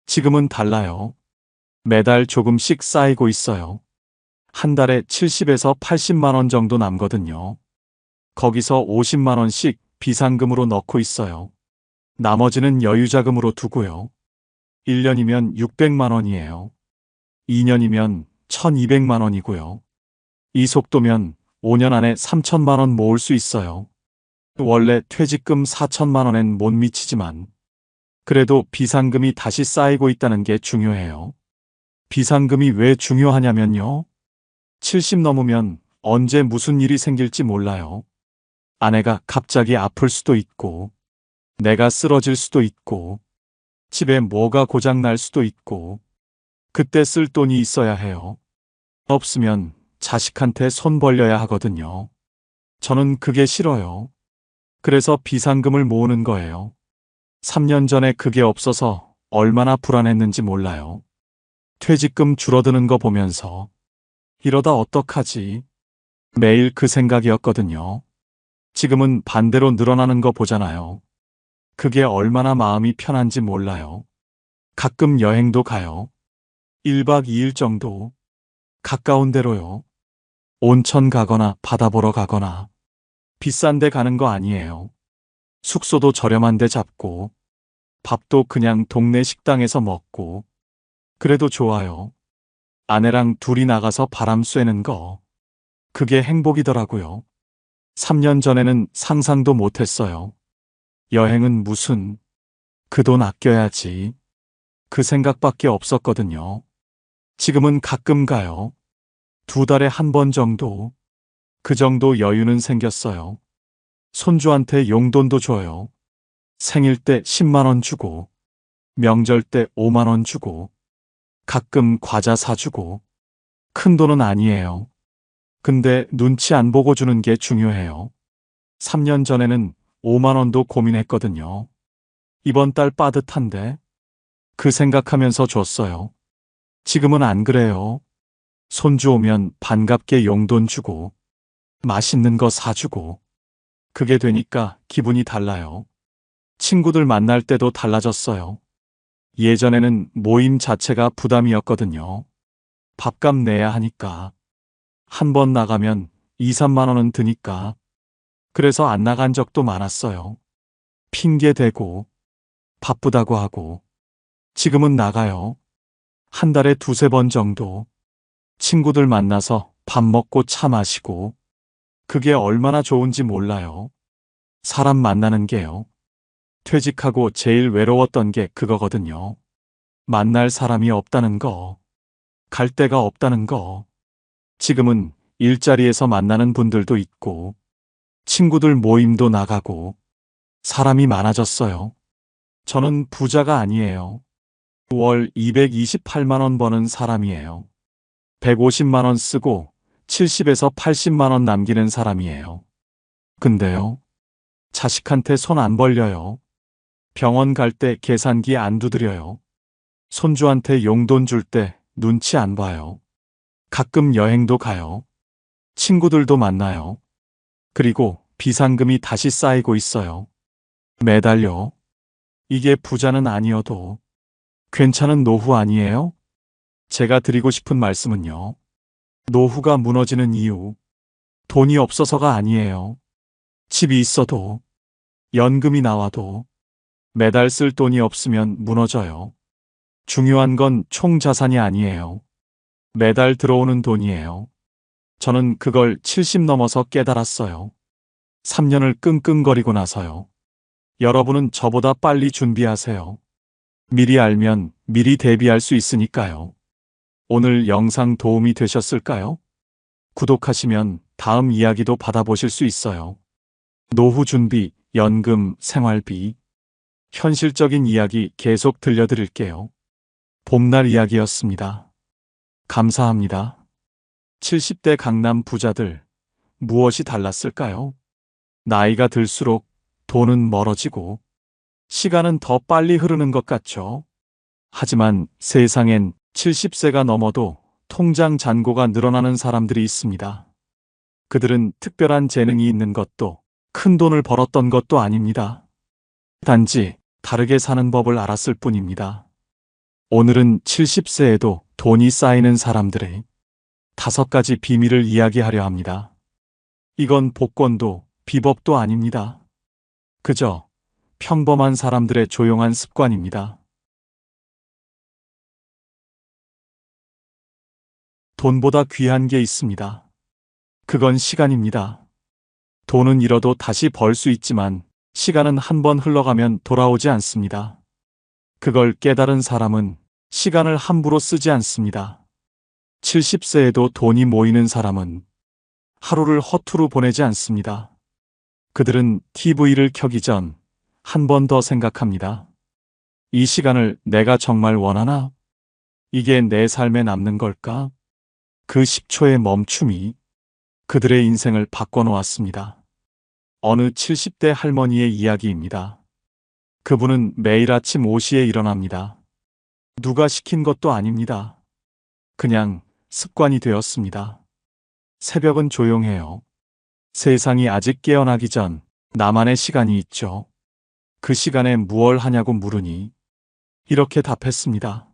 지금은 달라요. 매달 조금씩 쌓이고 있어요. 한 달에 70에서 80만 원 정도 남거든요. 거기서 50만 원씩 비상금으로 넣고 있어요. 나머지는 여유자금으로 두고요. 1년이면 600만 원이에요. 2년이면 1200만 원이고요. 이 속도면 5년 안에 3천만 원 모을 수 있어요. 원래 퇴직금 4천만 원엔 못 미치지만 그래도 비상금이 다시 쌓이고 있다는 게 중요해요. 비상금이 왜 중요하냐면요. 70 넘으면 언제 무슨 일이 생길지 몰라요. 아내가 갑자기 아플 수도 있고, 내가 쓰러질 수도 있고, 집에 뭐가 고장 날 수도 있고, 그때 쓸 돈이 있어야 해요. 없으면 자식한테 손 벌려야 하거든요. 저는 그게 싫어요. 그래서 비상금을 모으는 거예요. 3년 전에 그게 없어서 얼마나 불안했는지 몰라요. 퇴직금 줄어드는 거 보면서 이러다 어떡하지? 매일 그 생각이었거든요. 지금은 반대로 늘어나는 거 보잖아요. 그게 얼마나 마음이 편한지 몰라요. 가끔 여행도 가요. 1박 2일 정도. 가까운 데로요. 온천 가거나 바다 보러 가거나. 비싼 데 가는 거 아니에요. 숙소도 저렴한 데 잡고, 밥도 그냥 동네 식당에서 먹고. 그래도 좋아요. 아내랑 둘이 나가서 바람 쐬는 거. 그게 행복이더라고요. 3년 전에는 상상도 못했어요. 여행은 무슨, 그 돈 아껴야지. 그 생각밖에 없었거든요. 지금은 가끔 가요. 2달에 한 번 정도. 그 정도 여유는 생겼어요. 손주한테 용돈도 줘요. 생일 때 10만 원 주고, 명절 때 5만 원 주고, 가끔 과자 사주고. 큰 돈은 아니에요. 근데 눈치 안 보고 주는 게 중요해요. 3년 전에는 5만 원도 고민했거든요. 이번 달 빠듯한데? 그 생각하면서 줬어요. 지금은 안 그래요. 손주 오면 반갑게 용돈 주고, 맛있는 거 사주고. 그게 되니까 기분이 달라요. 친구들 만날 때도 달라졌어요. 예전에는 모임 자체가 부담이었거든요. 밥값 내야 하니까. 한 번 나가면 2, 3만 원은 드니까. 그래서 안 나간 적도 많았어요. 핑계 대고, 바쁘다고 하고. 지금은 나가요. 한 달에 2, 3번 정도. 친구들 만나서 밥 먹고 차 마시고. 그게 얼마나 좋은지 몰라요. 사람 만나는 게요. 퇴직하고 제일 외로웠던 게 그거거든요. 만날 사람이 없다는 거. 갈 데가 없다는 거. 지금은 일자리에서 만나는 분들도 있고, 친구들 모임도 나가고, 사람이 많아졌어요. 저는 부자가 아니에요. 월 228만 원 버는 사람이에요. 150만 원 쓰고 70에서 80만 원 남기는 사람이에요. 근데요, 자식한테 손 안 벌려요. 병원 갈 때 계산기 안 두드려요. 손주한테 용돈 줄 때 눈치 안 봐요. 가끔 여행도 가요. 친구들도 만나요. 그리고 비상금이 다시 쌓이고 있어요. 매달요. 이게 부자는 아니어도 괜찮은 노후 아니에요? 제가 드리고 싶은 말씀은요. 노후가 무너지는 이유, 돈이 없어서가 아니에요. 집이 있어도, 연금이 나와도, 매달 쓸 돈이 없으면 무너져요. 중요한 건 총 자산이 아니에요. 매달 들어오는 돈이에요. 저는 그걸 70 넘어서 깨달았어요. 3년을 끙끙거리고 나서요. 여러분은 저보다 빨리 준비하세요. 미리 알면 미리 대비할 수 있으니까요. 오늘 영상 도움이 되셨을까요? 구독하시면 다음 이야기도 받아보실 수 있어요. 노후 준비, 연금, 생활비. 현실적인 이야기 계속 들려드릴게요. 봄날 이야기였습니다. 감사합니다. 70대 강남 부자들, 무엇이 달랐을까요? 나이가 들수록 돈은 멀어지고 시간은 더 빨리 흐르는 것 같죠? 하지만 세상엔 70세가 넘어도 통장 잔고가 늘어나는 사람들이 있습니다. 그들은 특별한 재능이 있는 것도 큰 돈을 벌었던 것도 아닙니다. 단지 다르게 사는 법을 알았을 뿐입니다. 오늘은 70세에도 돈이 쌓이는 사람들의 5가지 비밀을 이야기하려 합니다. 이건 복권도 비법도 아닙니다. 그저 평범한 사람들의 조용한 습관입니다. 돈보다 귀한 게 있습니다. 그건 시간입니다. 돈은 잃어도 다시 벌 수 있지만 시간은 한 번 흘러가면 돌아오지 않습니다. 그걸 깨달은 사람은 시간을 함부로 쓰지 않습니다. 70세에도 돈이 모이는 사람은 하루를 허투루 보내지 않습니다. 그들은 TV를 켜기 전 한 번 더 생각합니다. 이 시간을 내가 정말 원하나? 이게 내 삶에 남는 걸까? 그 10초의 멈춤이 그들의 인생을 바꿔놓았습니다. 어느 70대 할머니의 이야기입니다. 그분은 매일 아침 5시에 일어납니다. 누가 시킨 것도 아닙니다. 그냥 습관이 되었습니다. 새벽은 조용해요. 세상이 아직 깨어나기 전 나만의 시간이 있죠. 그 시간에 무얼 하냐고 물으니 이렇게 답했습니다.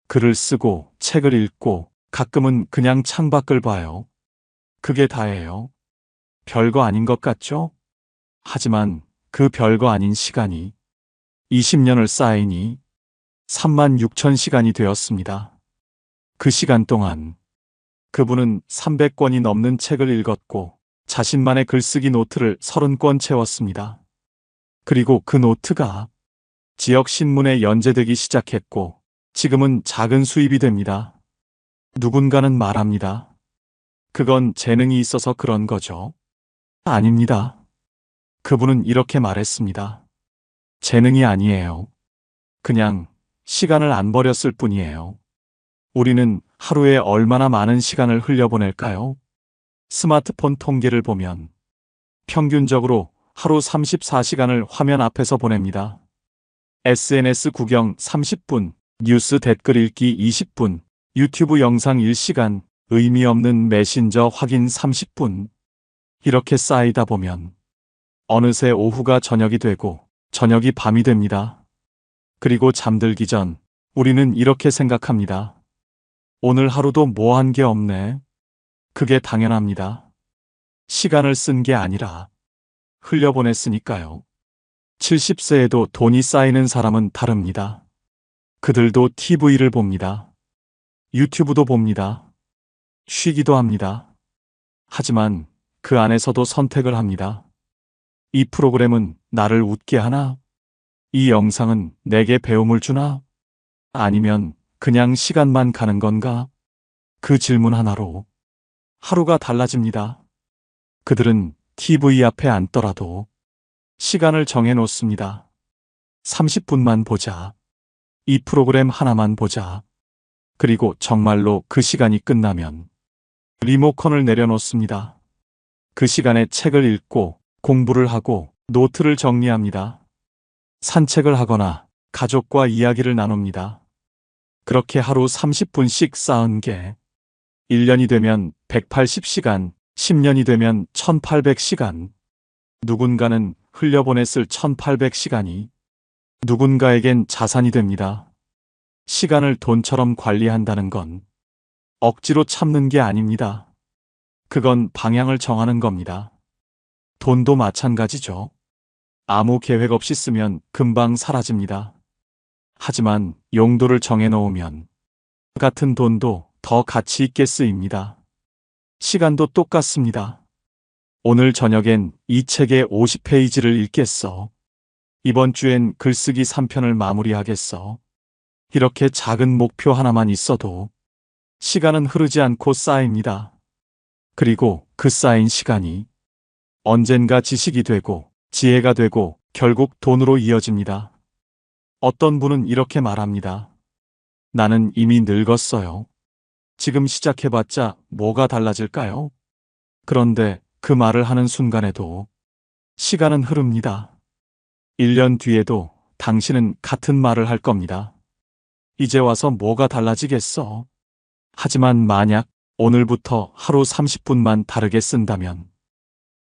글을 쓰고 책을 읽고 가끔은 그냥 창밖을 봐요. 그게 다예요. 별거 아닌 것 같죠? 하지만 그 별거 아닌 시간이 20년을 쌓이니 36,000시간이 되었습니다. 그 시간 동안 그분은 300권이 넘는 책을 읽었고 자신만의 글쓰기 노트를 30권 채웠습니다. 그리고 그 노트가 지역 신문에 연재되기 시작했고 지금은 작은 수입이 됩니다. 누군가는 말합니다. 그건 재능이 있어서 그런 거죠. 아닙니다. 그분은 이렇게 말했습니다. 재능이 아니에요. 그냥 시간을 안 버렸을 뿐이에요. 우리는 하루에 얼마나 많은 시간을 흘려보낼까요? 스마트폰 통계를 보면 평균적으로 하루 34시간을 화면 앞에서 보냅니다. SNS 구경 30분, 뉴스 댓글 읽기 20분, 유튜브 영상 1시간, 의미 없는 메신저 확인 30분. 이렇게 쌓이다 보면 어느새 오후가 저녁이 되고 저녁이 밤이 됩니다. 그리고 잠들기 전 우리는 이렇게 생각합니다. 오늘 하루도 뭐 한 게 없네. 그게 당연합니다. 시간을 쓴 게 아니라 흘려보냈으니까요. 70세에도 돈이 쌓이는 사람은 다릅니다. 그들도 TV를 봅니다. 유튜브도 봅니다. 쉬기도 합니다. 하지만 그 안에서도 선택을 합니다. 이 프로그램은 나를 웃게 하나? 이 영상은 내게 배움을 주나? 아니면 그냥 시간만 가는 건가? 그 질문 하나로 하루가 달라집니다. 그들은 TV 앞에 앉더라도 시간을 정해 놓습니다. 30분만 보자. 이 프로그램 하나만 보자. 그리고 정말로 그 시간이 끝나면 리모컨을 내려놓습니다. 그 시간에 책을 읽고 공부를 하고 노트를 정리합니다. 산책을 하거나 가족과 이야기를 나눕니다. 그렇게 하루 30분씩 쌓은 게 1년이 되면 180시간, 10년이 되면 1800시간. 누군가는 흘려보냈을 1800시간이 누군가에겐 자산이 됩니다. 시간을 돈처럼 관리한다는 건 억지로 참는 게 아닙니다. 그건 방향을 정하는 겁니다. 돈도 마찬가지죠. 아무 계획 없이 쓰면 금방 사라집니다. 하지만 용도를 정해놓으면 같은 돈도 더 가치 있게 쓰입니다. 시간도 똑같습니다. 오늘 저녁엔 이 책의 50페이지를 읽겠어. 이번 주엔 글쓰기 3편을 마무리하겠어. 이렇게 작은 목표 하나만 있어도 시간은 흐르지 않고 쌓입니다. 그리고 그 쌓인 시간이 언젠가 지식이 되고 지혜가 되고 결국 돈으로 이어집니다. 어떤 분은 이렇게 말합니다. 나는 이미 늙었어요. 지금 시작해봤자 뭐가 달라질까요? 그런데 그 말을 하는 순간에도 시간은 흐릅니다. 1년 뒤에도 당신은 같은 말을 할 겁니다. 이제 와서 뭐가 달라지겠어? 하지만 만약 오늘부터 하루 30분만 다르게 쓴다면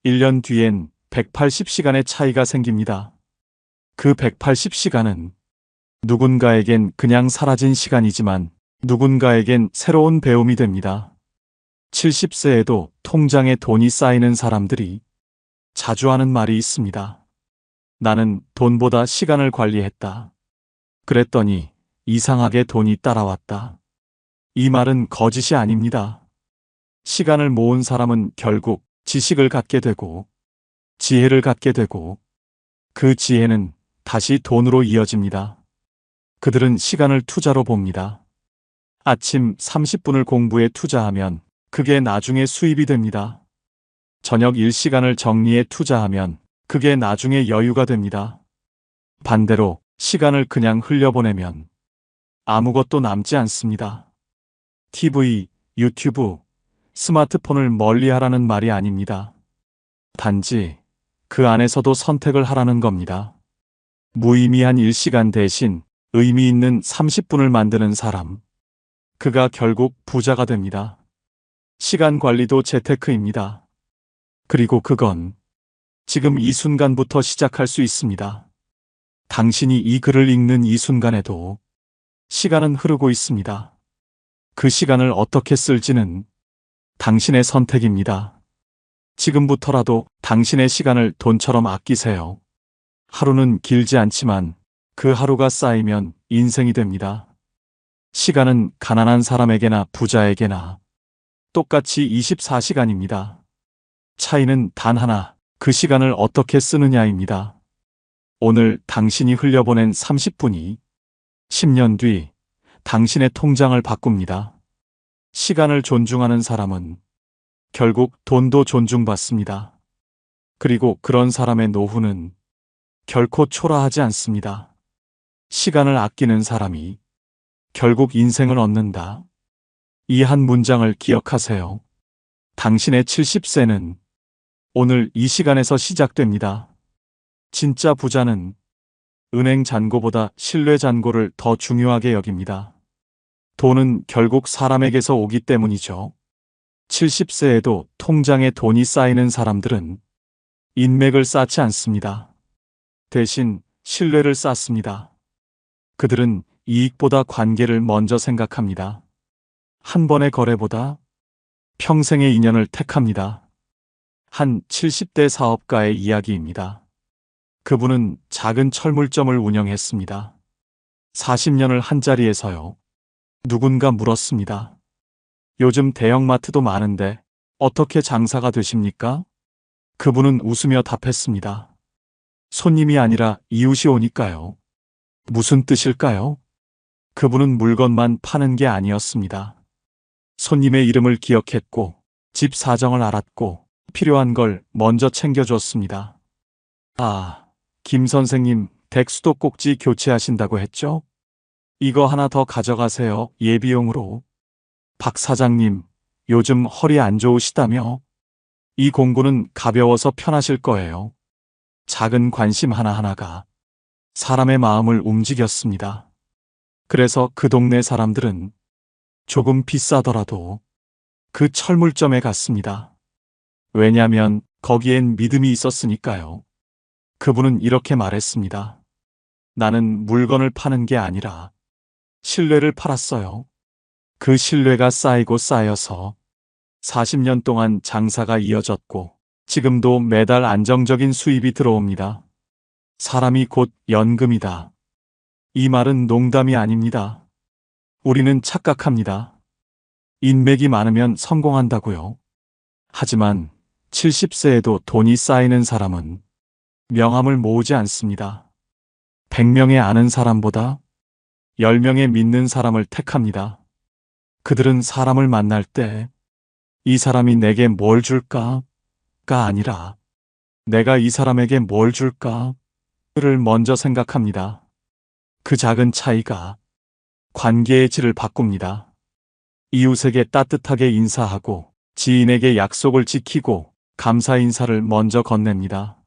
1년 뒤엔 180시간의 차이가 생깁니다. 그 180시간은 누군가에겐 그냥 사라진 시간이지만 누군가에겐 새로운 배움이 됩니다. 70세에도 통장에 돈이 쌓이는 사람들이 자주 하는 말이 있습니다. 나는 돈보다 시간을 관리했다. 그랬더니 이상하게 돈이 따라왔다. 이 말은 거짓이 아닙니다. 시간을 모은 사람은 결국 지식을 갖게 되고 지혜를 갖게 되고 그 지혜는 다시 돈으로 이어집니다. 그들은 시간을 투자로 봅니다. 아침 30분을 공부에 투자하면 그게 나중에 수입이 됩니다. 저녁 1시간을 정리에 투자하면 그게 나중에 여유가 됩니다. 반대로 시간을 그냥 흘려보내면 아무것도 남지 않습니다. TV, 유튜브, 스마트폰을 멀리하라는 말이 아닙니다. 단지 그 안에서도 선택을 하라는 겁니다. 무의미한 1시간 대신 의미 있는 30분을 만드는 사람. 그가 결국 부자가 됩니다. 시간 관리도 재테크입니다. 그리고 그건 지금 이 순간부터 시작할 수 있습니다. 당신이 이 글을 읽는 이 순간에도 시간은 흐르고 있습니다. 그 시간을 어떻게 쓸지는 당신의 선택입니다. 지금부터라도 당신의 시간을 돈처럼 아끼세요. 하루는 길지 않지만 그 하루가 쌓이면 인생이 됩니다. 시간은 가난한 사람에게나 부자에게나 똑같이 24시간입니다. 차이는 단 하나, 그 시간을 어떻게 쓰느냐입니다. 오늘 당신이 흘려보낸 30분이 10년 뒤 당신의 통장을 바꿉니다. 시간을 존중하는 사람은 결국 돈도 존중받습니다. 그리고 그런 사람의 노후는 결코 초라하지 않습니다. 시간을 아끼는 사람이 결국 인생을 얻는다. 이 한 문장을 기억하세요. 당신의 70세는 오늘 이 시간에서 시작됩니다. 진짜 부자는 은행 잔고보다 신뢰 잔고를 더 중요하게 여깁니다. 돈은 결국 사람에게서 오기 때문이죠. 70세에도 통장에 돈이 쌓이는 사람들은 인맥을 쌓지 않습니다. 대신 신뢰를 쌓습니다. 그들은 이익보다 관계를 먼저 생각합니다. 한 번의 거래보다 평생의 인연을 택합니다. 한 70대 사업가의 이야기입니다. 그분은 작은 철물점을 운영했습니다. 40년을 한자리에서요. 누군가 물었습니다. 요즘 대형마트도 많은데 어떻게 장사가 되십니까? 그분은 웃으며 답했습니다. 손님이 아니라 이웃이 오니까요. 무슨 뜻일까요? 그분은 물건만 파는 게 아니었습니다. 손님의 이름을 기억했고 집 사정을 알았고 필요한 걸 먼저 챙겨줬습니다. 아, 김 선생님 댁 수도꼭지 교체하신다고 했죠? 이거 하나 더 가져가세요. 예비용으로. 박 사장님, 요즘 허리 안 좋으시다며? 이 공구는 가벼워서 편하실 거예요. 작은 관심 하나하나가 사람의 마음을 움직였습니다. 그래서 그 동네 사람들은 조금 비싸더라도 그 철물점에 갔습니다. 왜냐면 거기엔 믿음이 있었으니까요. 그분은 이렇게 말했습니다. 나는 물건을 파는 게 아니라 신뢰를 팔았어요. 그 신뢰가 쌓이고 쌓여서 40년 동안 장사가 이어졌고 지금도 매달 안정적인 수입이 들어옵니다. 사람이 곧 연금이다. 이 말은 농담이 아닙니다. 우리는 착각합니다. 인맥이 많으면 성공한다고요. 하지만 70세에도 돈이 쌓이는 사람은 명함을 모으지 않습니다. 100명의 아는 사람보다 10명의 믿는 사람을 택합니다. 그들은 사람을 만날 때 이 사람이 내게 뭘 줄까가 아니라 내가 이 사람에게 뭘 줄까를 먼저 생각합니다. 그 작은 차이가 관계의 질을 바꿉니다. 이웃에게 따뜻하게 인사하고 지인에게 약속을 지키고 감사 인사를 먼저 건넵니다.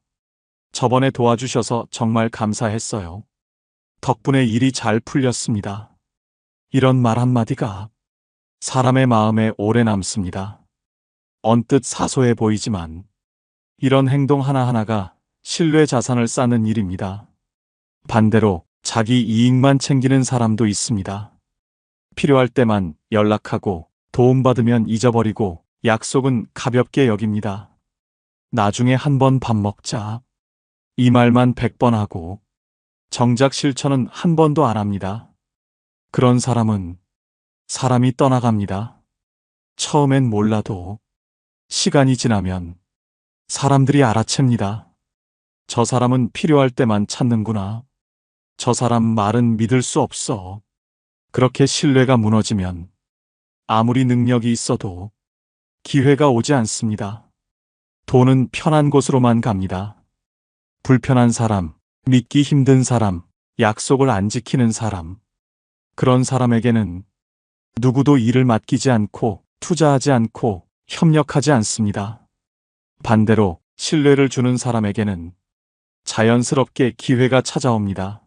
저번에 도와주셔서 정말 감사했어요. 덕분에 일이 잘 풀렸습니다. 이런 말 한마디가 사람의 마음에 오래 남습니다. 언뜻 사소해 보이지만 이런 행동 하나하나가 신뢰 자산을 쌓는 일입니다. 반대로 자기 이익만 챙기는 사람도 있습니다. 필요할 때만 연락하고 도움받으면 잊어버리고 약속은 가볍게 여깁니다. 나중에 한번 밥 먹자. 이 말만 100번 하고 정작 실천은 한 번도 안 합니다. 그런 사람은 사람이 떠나갑니다. 처음엔 몰라도 시간이 지나면 사람들이 알아챕니다. 저 사람은 필요할 때만 찾는구나. 저 사람 말은 믿을 수 없어. 그렇게 신뢰가 무너지면 아무리 능력이 있어도 기회가 오지 않습니다. 돈은 편한 곳으로만 갑니다. 불편한 사람, 믿기 힘든 사람, 약속을 안 지키는 사람, 그런 사람에게는 누구도 일을 맡기지 않고 투자하지 않고 협력하지 않습니다. 반대로 신뢰를 주는 사람에게는 자연스럽게 기회가 찾아옵니다.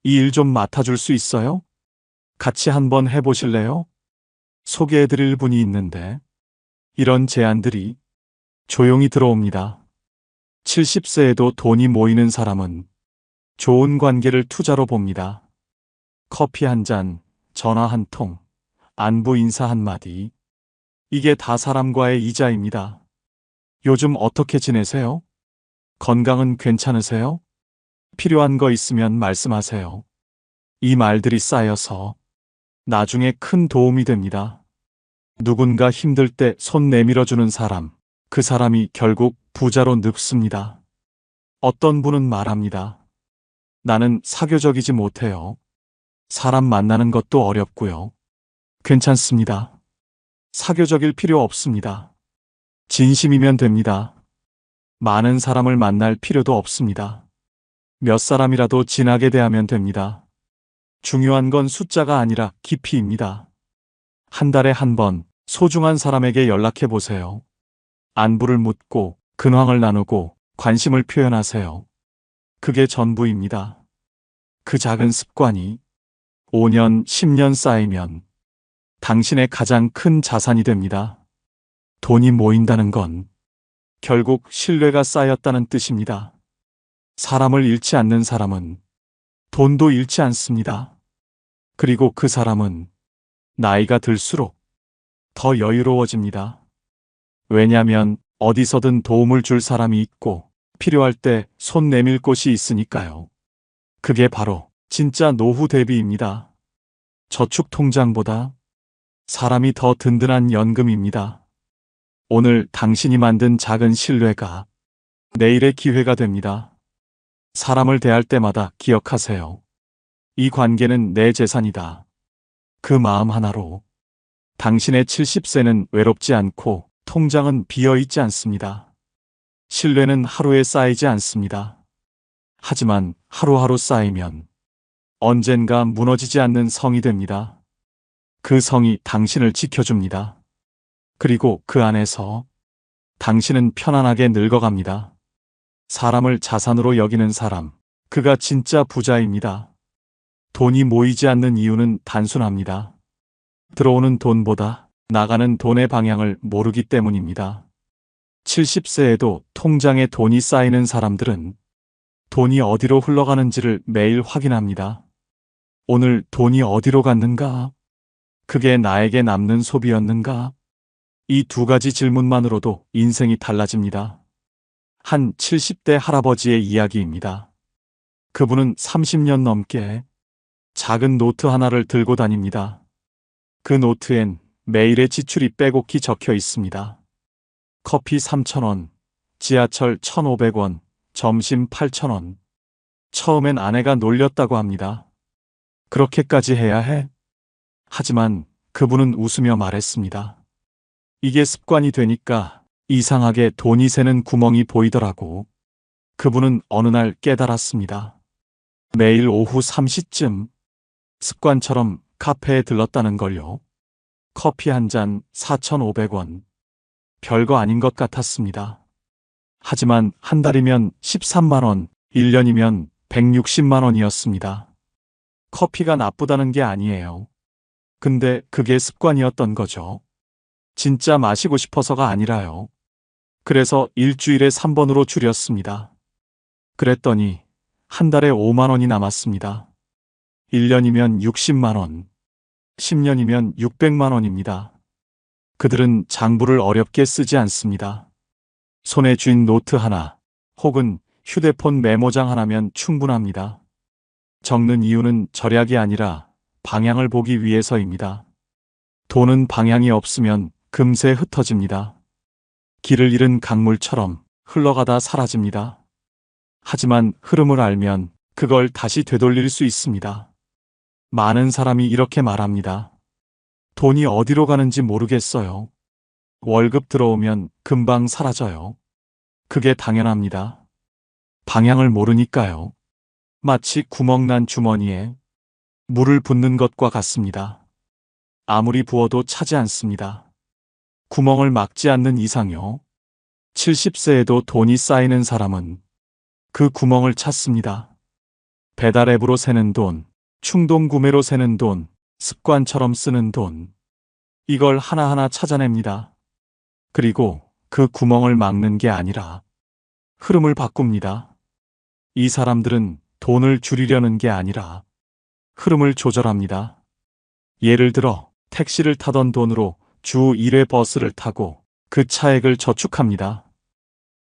이 일 좀 맡아줄 수 있어요? 같이 한번 해보실래요? 소개해드릴 분이 있는데 이런 제안들이 조용히 들어옵니다. 70세에도 돈이 모이는 사람은 좋은 관계를 투자로 봅니다. 커피 한 잔, 전화 한 통, 안부 인사 한마디. 이게 다 사람과의 이자입니다. 요즘 어떻게 지내세요? 건강은 괜찮으세요? 필요한 거 있으면 말씀하세요. 이 말들이 쌓여서 나중에 큰 도움이 됩니다. 누군가 힘들 때 손 내밀어주는 사람, 그 사람이 결국 부자로 늙습니다. 어떤 분은 말합니다. 나는 사교적이지 못해요. 사람 만나는 것도 어렵고요. 괜찮습니다. 사교적일 필요 없습니다. 진심이면 됩니다. 많은 사람을 만날 필요도 없습니다. 몇 사람이라도 진하게 대하면 됩니다. 중요한 건 숫자가 아니라 깊이입니다. 한 달에 한 번 소중한 사람에게 연락해 보세요. 안부를 묻고 근황을 나누고 관심을 표현하세요. 그게 전부입니다. 그 작은 습관이 5년, 10년 쌓이면 당신의 가장 큰 자산이 됩니다. 돈이 모인다는 건 결국 신뢰가 쌓였다는 뜻입니다. 사람을 잃지 않는 사람은 돈도 잃지 않습니다. 그리고 그 사람은 나이가 들수록 더 여유로워집니다. 왜냐면 어디서든 도움을 줄 사람이 있고 필요할 때 손 내밀 곳이 있으니까요. 그게 바로 진짜 노후 대비입니다. 저축 통장보다 사람이 더 든든한 연금입니다. 오늘 당신이 만든 작은 신뢰가 내일의 기회가 됩니다. 사람을 대할 때마다 기억하세요. 이 관계는 내 재산이다. 그 마음 하나로 당신의 70세는 외롭지 않고 통장은 비어있지 않습니다. 신뢰는 하루에 쌓이지 않습니다. 하지만 하루하루 쌓이면 언젠가 무너지지 않는 성이 됩니다. 그 성이 당신을 지켜줍니다. 그리고 그 안에서 당신은 편안하게 늙어갑니다. 사람을 자산으로 여기는 사람, 그가 진짜 부자입니다. 돈이 모이지 않는 이유는 단순합니다. 들어오는 돈보다 나가는 돈의 방향을 모르기 때문입니다. 70세에도 통장에 돈이 쌓이는 사람들은 돈이 어디로 흘러가는지를 매일 확인합니다. 오늘 돈이 어디로 갔는가? 그게 나에게 남는 소비였는가? 이 두 가지 질문만으로도 인생이 달라집니다. 한 70대 할아버지의 이야기입니다. 그분은 30년 넘게 작은 노트 하나를 들고 다닙니다. 그 노트엔 매일의 지출이 빼곡히 적혀 있습니다. 커피 3,000원, 지하철 1,500원, 점심 8,000원. 처음엔 아내가 놀렸다고 합니다. 그렇게까지 해야 해? 하지만 그분은 웃으며 말했습니다. 이게 습관이 되니까 이상하게 돈이 새는 구멍이 보이더라고. 그분은 어느 날 깨달았습니다. 매일 오후 3시쯤 습관처럼 카페에 들렀다는 걸요. 커피 한 잔 4,500원. 별거 아닌 것 같았습니다. 하지만 한 달이면 13만 원, 1년이면 160만 원이었습니다. 커피가 나쁘다는 게 아니에요. 근데 그게 습관이었던 거죠. 진짜 마시고 싶어서가 아니라요. 그래서 일주일에 3번으로 줄였습니다. 그랬더니 한 달에 5만 원이 남았습니다. 1년이면 60만 원, 10년이면 600만 원입니다. 그들은 장부를 어렵게 쓰지 않습니다. 손에 쥔 노트 하나 혹은 휴대폰 메모장 하나면 충분합니다. 적는 이유는 절약이 아니라 방향을 보기 위해서입니다. 돈은 방향이 없으면 금세 흩어집니다. 길을 잃은 강물처럼 흘러가다 사라집니다. 하지만 흐름을 알면 그걸 다시 되돌릴 수 있습니다. 많은 사람이 이렇게 말합니다. 돈이 어디로 가는지 모르겠어요. 월급 들어오면 금방 사라져요. 그게 당연합니다. 방향을 모르니까요. 마치 구멍난 주머니에 물을 붓는 것과 같습니다. 아무리 부어도 차지 않습니다. 구멍을 막지 않는 이상요. 70세에도 돈이 쌓이는 사람은 그 구멍을 찾습니다. 배달 앱으로 새는 돈, 충동 구매로 새는 돈, 습관처럼 쓰는 돈. 이걸 하나하나 찾아냅니다. 그리고 그 구멍을 막는 게 아니라 흐름을 바꿉니다. 이 사람들은 돈을 줄이려는 게 아니라 흐름을 조절합니다. 예를 들어 택시를 타던 돈으로 주 1회 버스를 타고 그 차액을 저축합니다.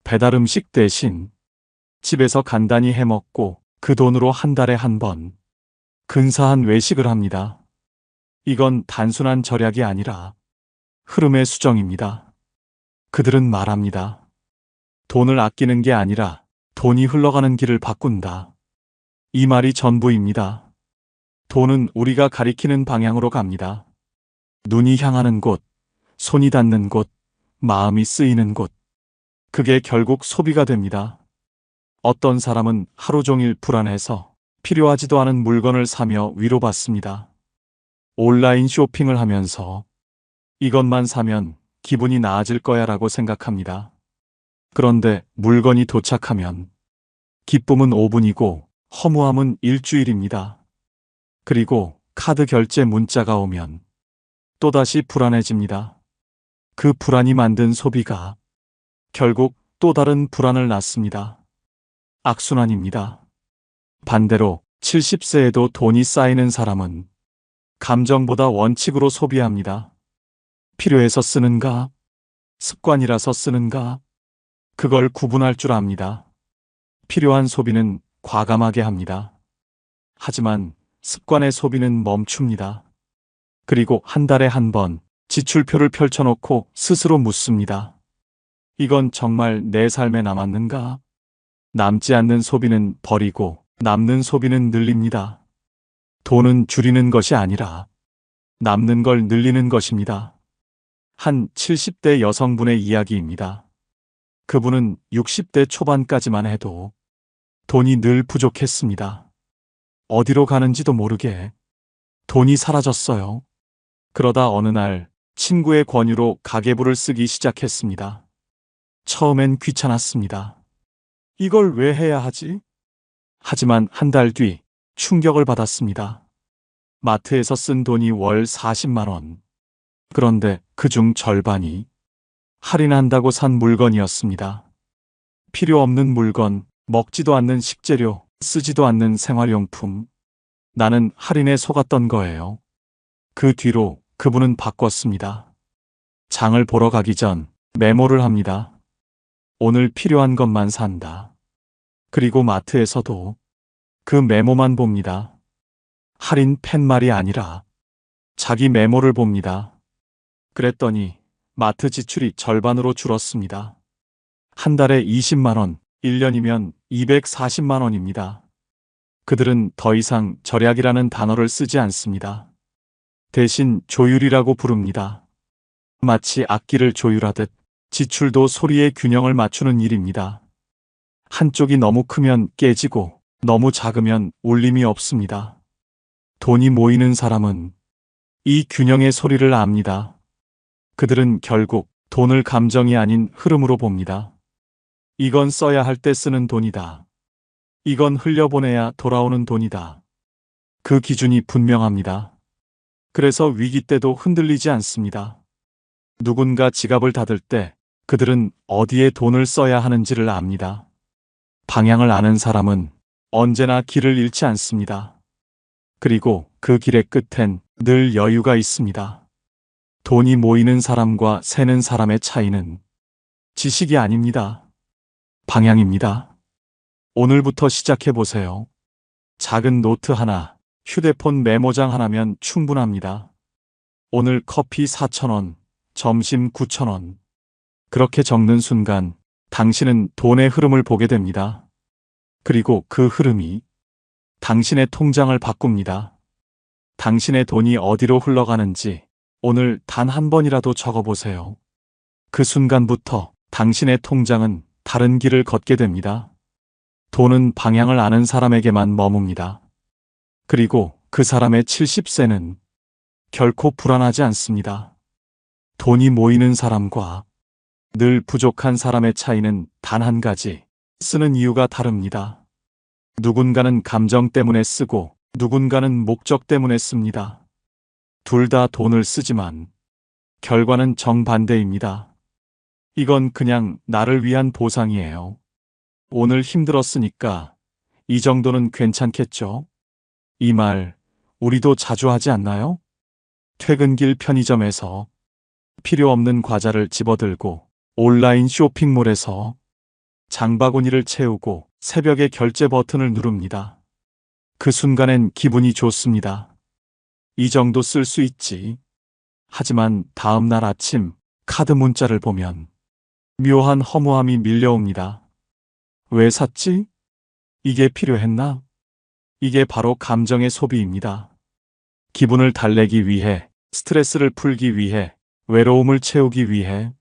배달 음식 대신 집에서 간단히 해먹고 그 돈으로 한 달에 한 번 근사한 외식을 합니다. 이건 단순한 절약이 아니라 흐름의 수정입니다. 그들은 말합니다. 돈을 아끼는 게 아니라 돈이 흘러가는 길을 바꾼다. 이 말이 전부입니다. 돈은 우리가 가리키는 방향으로 갑니다. 눈이 향하는 곳, 손이 닿는 곳, 마음이 쓰이는 곳. 그게 결국 소비가 됩니다. 어떤 사람은 하루 종일 불안해서 필요하지도 않은 물건을 사며 위로받습니다. 온라인 쇼핑을 하면서 이것만 사면 기분이 나아질 거야 라고 생각합니다. 그런데 물건이 도착하면 기쁨은 5분이고 허무함은 일주일입니다. 그리고 카드 결제 문자가 오면 또다시 불안해집니다. 그 불안이 만든 소비가 결국 또 다른 불안을 낳습니다. 악순환입니다. 반대로 70세에도 돈이 쌓이는 사람은 감정보다 원칙으로 소비합니다. 필요해서 쓰는가? 습관이라서 쓰는가? 그걸 구분할 줄 압니다. 필요한 소비는 과감하게 합니다. 하지만 습관의 소비는 멈춥니다. 그리고 한 달에 한 번 지출표를 펼쳐놓고 스스로 묻습니다. 이건 정말 내 삶에 남았는가? 남지 않는 소비는 버리고 남는 소비는 늘립니다. 돈은 줄이는 것이 아니라 남는 걸 늘리는 것입니다. 한 70대 여성분의 이야기입니다. 그분은 60대 초반까지만 해도 돈이 늘 부족했습니다. 어디로 가는지도 모르게 돈이 사라졌어요. 그러다 어느 날 친구의 권유로 가계부를 쓰기 시작했습니다. 처음엔 귀찮았습니다. 이걸 왜 해야 하지? 하지만 한 달 뒤 충격을 받았습니다. 마트에서 쓴 돈이 월 40만 원. 그런데 그중 절반이 할인한다고 산 물건이었습니다. 필요 없는 물건, 먹지도 않는 식재료, 쓰지도 않는 생활용품. 나는 할인에 속았던 거예요. 그 뒤로 그분은 바꿨습니다. 장을 보러 가기 전 메모를 합니다. 오늘 필요한 것만 산다. 그리고 마트에서도 그 메모만 봅니다. 할인 팻말이 아니라 자기 메모를 봅니다. 그랬더니 마트 지출이 절반으로 줄었습니다. 한 달에 20만 원, 1년이면 240만 원입니다. 그들은 더 이상 절약이라는 단어를 쓰지 않습니다. 대신 조율이라고 부릅니다. 마치 악기를 조율하듯 지출도 소리의 균형을 맞추는 일입니다. 한쪽이 너무 크면 깨지고 너무 작으면 울림이 없습니다. 돈이 모이는 사람은 이 균형의 소리를 압니다. 그들은 결국 돈을 감정이 아닌 흐름으로 봅니다. 이건 써야 할 때 쓰는 돈이다. 이건 흘려보내야 돌아오는 돈이다. 그 기준이 분명합니다. 그래서 위기 때도 흔들리지 않습니다. 누군가 지갑을 닫을 때 그들은 어디에 돈을 써야 하는지를 압니다. 방향을 아는 사람은 언제나 길을 잃지 않습니다. 그리고 그 길의 끝엔 늘 여유가 있습니다. 돈이 모이는 사람과 새는 사람의 차이는 지식이 아닙니다. 방향입니다. 오늘부터 시작해 보세요. 작은 노트 하나, 휴대폰 메모장 하나면 충분합니다. 오늘 커피 4,000원, 점심 9,000원. 그렇게 적는 순간 당신은 돈의 흐름을 보게 됩니다. 그리고 그 흐름이 당신의 통장을 바꿉니다. 당신의 돈이 어디로 흘러가는지 오늘 단 한 번이라도 적어보세요. 그 순간부터 당신의 통장은 다른 길을 걷게 됩니다. 돈은 방향을 아는 사람에게만 머뭅니다. 그리고 그 사람의 70세는 결코 불안하지 않습니다. 돈이 모이는 사람과 늘 부족한 사람의 차이는 단 한 가지, 쓰는 이유가 다릅니다. 누군가는 감정 때문에 쓰고 누군가는 목적 때문에 씁니다. 둘 다 돈을 쓰지만 결과는 정반대입니다. 이건 그냥 나를 위한 보상이에요. 오늘 힘들었으니까 이 정도는 괜찮겠죠? 이 말 우리도 자주 하지 않나요? 퇴근길 편의점에서 필요 없는 과자를 집어들고 온라인 쇼핑몰에서 장바구니를 채우고 새벽에 결제 버튼을 누릅니다. 그 순간엔 기분이 좋습니다. 이 정도 쓸 수 있지. 하지만 다음 날 아침 카드 문자를 보면 묘한 허무함이 밀려옵니다. 왜 샀지? 이게 필요했나? 이게 바로 감정의 소비입니다. 기분을 달래기 위해, 스트레스를 풀기 위해, 외로움을 채우기 위해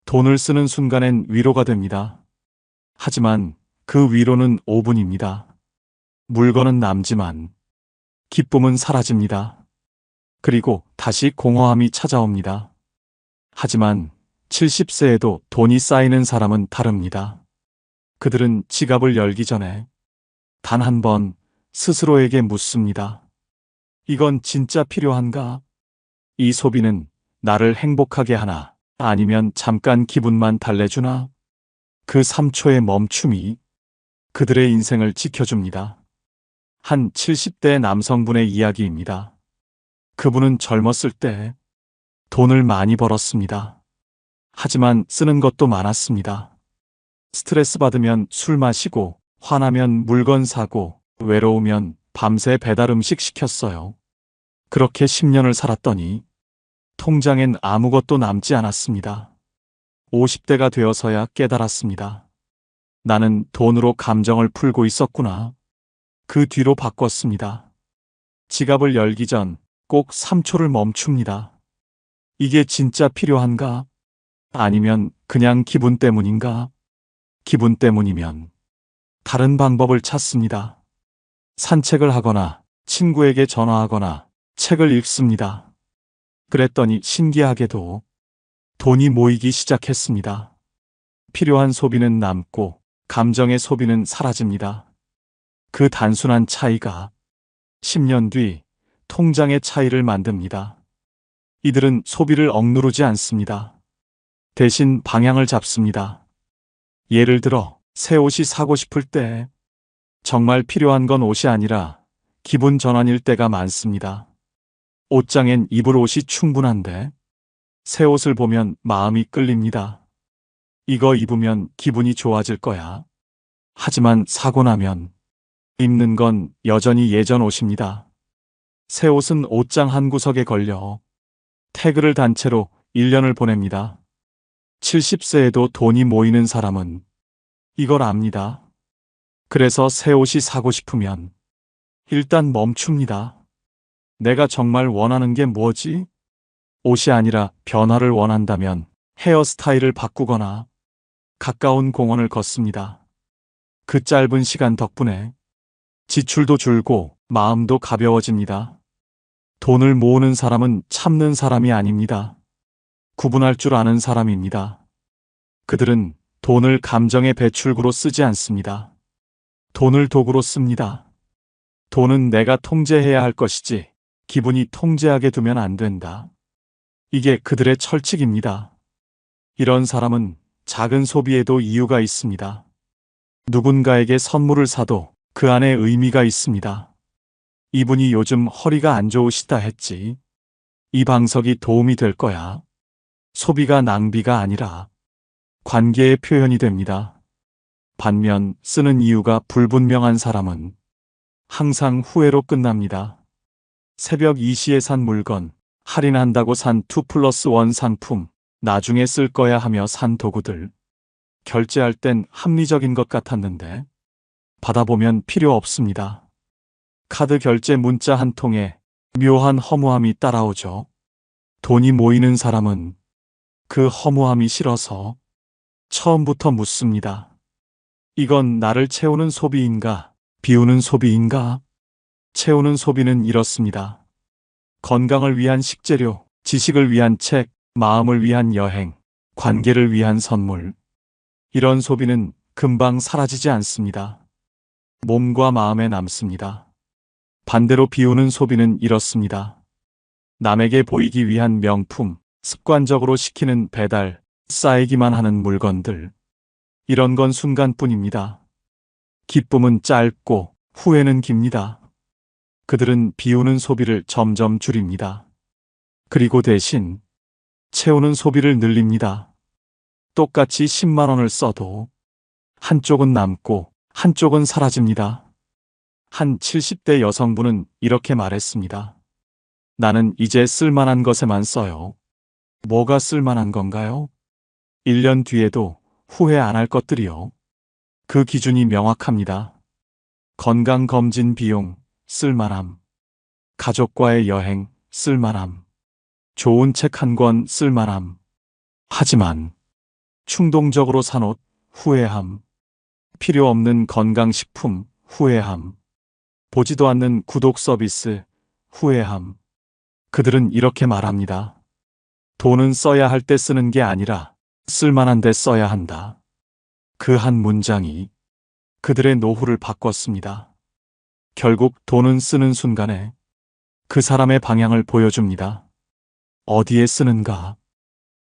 돈을 쓰는 순간엔 위로가 됩니다. 하지만 그 위로는 5분입니다. 물건은 남지만 기쁨은 사라집니다. 그리고 다시 공허함이 찾아옵니다. 하지만 70세에도 돈이 쌓이는 사람은 다릅니다. 그들은 지갑을 열기 전에 단 한 번 스스로에게 묻습니다. 이건 진짜 필요한가? 이 소비는 나를 행복하게 하나? 아니면 잠깐 기분만 달래주나? 그 3초의 멈춤이 그들의 인생을 지켜줍니다. 한 70대 남성분의 이야기입니다. 그분은 젊었을 때 돈을 많이 벌었습니다. 하지만 쓰는 것도 많았습니다. 스트레스 받으면 술 마시고, 화나면 물건 사고, 외로우면 밤새 배달 음식 시켰어요. 그렇게 10년을 살았더니 통장엔 아무것도 남지 않았습니다. 50대가 되어서야 깨달았습니다. 나는 돈으로 감정을 풀고 있었구나. 그 뒤로 바꿨습니다. 지갑을 열기 전 꼭 3초를 멈춥니다. 이게 진짜 필요한가? 아니면 그냥 기분 때문인가? 기분 때문이면 다른 방법을 찾습니다. 산책을 하거나 친구에게 전화하거나 책을 읽습니다. 그랬더니 신기하게도 돈이 모이기 시작했습니다. 필요한 소비는 남고 감정의 소비는 사라집니다. 그 단순한 차이가 10년 뒤 통장의 차이를 만듭니다. 이들은 소비를 억누르지 않습니다. 대신 방향을 잡습니다. 예를 들어 새 옷이 사고 싶을 때, 정말 필요한 건 옷이 아니라 기분 전환일 때가 많습니다. 옷장엔 입을 옷이 충분한데, 새 옷을 보면 마음이 끌립니다. 이거 입으면 기분이 좋아질 거야. 하지만 사고 나면 입는 건 여전히 예전 옷입니다. 새 옷은 옷장 한 구석에 걸려 태그를 단 채로 1년을 보냅니다. 70세에도 돈이 모이는 사람은 이걸 압니다. 그래서 새 옷이 사고 싶으면 일단 멈춥니다. 내가 정말 원하는 게 뭐지? 옷이 아니라 변화를 원한다면 헤어스타일을 바꾸거나 가까운 공원을 걷습니다. 그 짧은 시간 덕분에 지출도 줄고 마음도 가벼워집니다. 돈을 모으는 사람은 참는 사람이 아닙니다. 구분할 줄 아는 사람입니다. 그들은 돈을 감정의 배출구로 쓰지 않습니다. 돈을 도구로 씁니다. 돈은 내가 통제해야 할 것이지 기분이 통제하게 두면 안 된다. 이게 그들의 철칙입니다. 이런 사람은 작은 소비에도 이유가 있습니다. 누군가에게 선물을 사도 그 안에 의미가 있습니다. 이분이 요즘 허리가 안 좋으시다 했지. 이 방석이 도움이 될 거야. 소비가 낭비가 아니라 관계의 표현이 됩니다. 반면 쓰는 이유가 불분명한 사람은 항상 후회로 끝납니다. 새벽 2시에 산 물건, 할인한다고 산 2+1 상품, 나중에 쓸 거야 하며 산 도구들. 결제할 땐 합리적인 것 같았는데 받아보면 필요 없습니다. 카드 결제 문자 한 통에 묘한 허무함이 따라오죠. 돈이 모이는 사람은 그 허무함이 싫어서 처음부터 묻습니다. 이건 나를 채우는 소비인가, 비우는 소비인가? 채우는 소비는 이렇습니다. 건강을 위한 식재료, 지식을 위한 책, 마음을 위한 여행, 관계를 위한 선물. 이런 소비는 금방 사라지지 않습니다. 몸과 마음에 남습니다. 반대로 비우는 소비는 이렇습니다. 남에게 보이기 위한 명품, 습관적으로 시키는 배달, 쌓이기만 하는 물건들. 이런 건 순간뿐입니다. 기쁨은 짧고 후회는 깁니다. 그들은 비우는 소비를 점점 줄입니다. 그리고 대신 채우는 소비를 늘립니다. 똑같이 10만 원을 써도 한쪽은 남고 한쪽은 사라집니다. 한 70대 여성분은 이렇게 말했습니다. 나는 이제 쓸만한 것에만 써요. 뭐가 쓸만한 건가요? 1년 뒤에도 후회 안 할 것들이요. 그 기준이 명확합니다. 건강검진 비용, 쓸만함. 가족과의 여행, 쓸만함. 좋은 책 한 권, 쓸만함. 하지만 충동적으로 산 옷, 후회함. 필요 없는 건강식품, 후회함. 보지도 않는 구독 서비스, 후회함. 그들은 이렇게 말합니다. 돈은 써야 할 때 쓰는 게 아니라 쓸만한 데 써야 한다. 그 한 문장이 그들의 노후를 바꿨습니다. 결국 돈은 쓰는 순간에 그 사람의 방향을 보여줍니다. 어디에 쓰는가?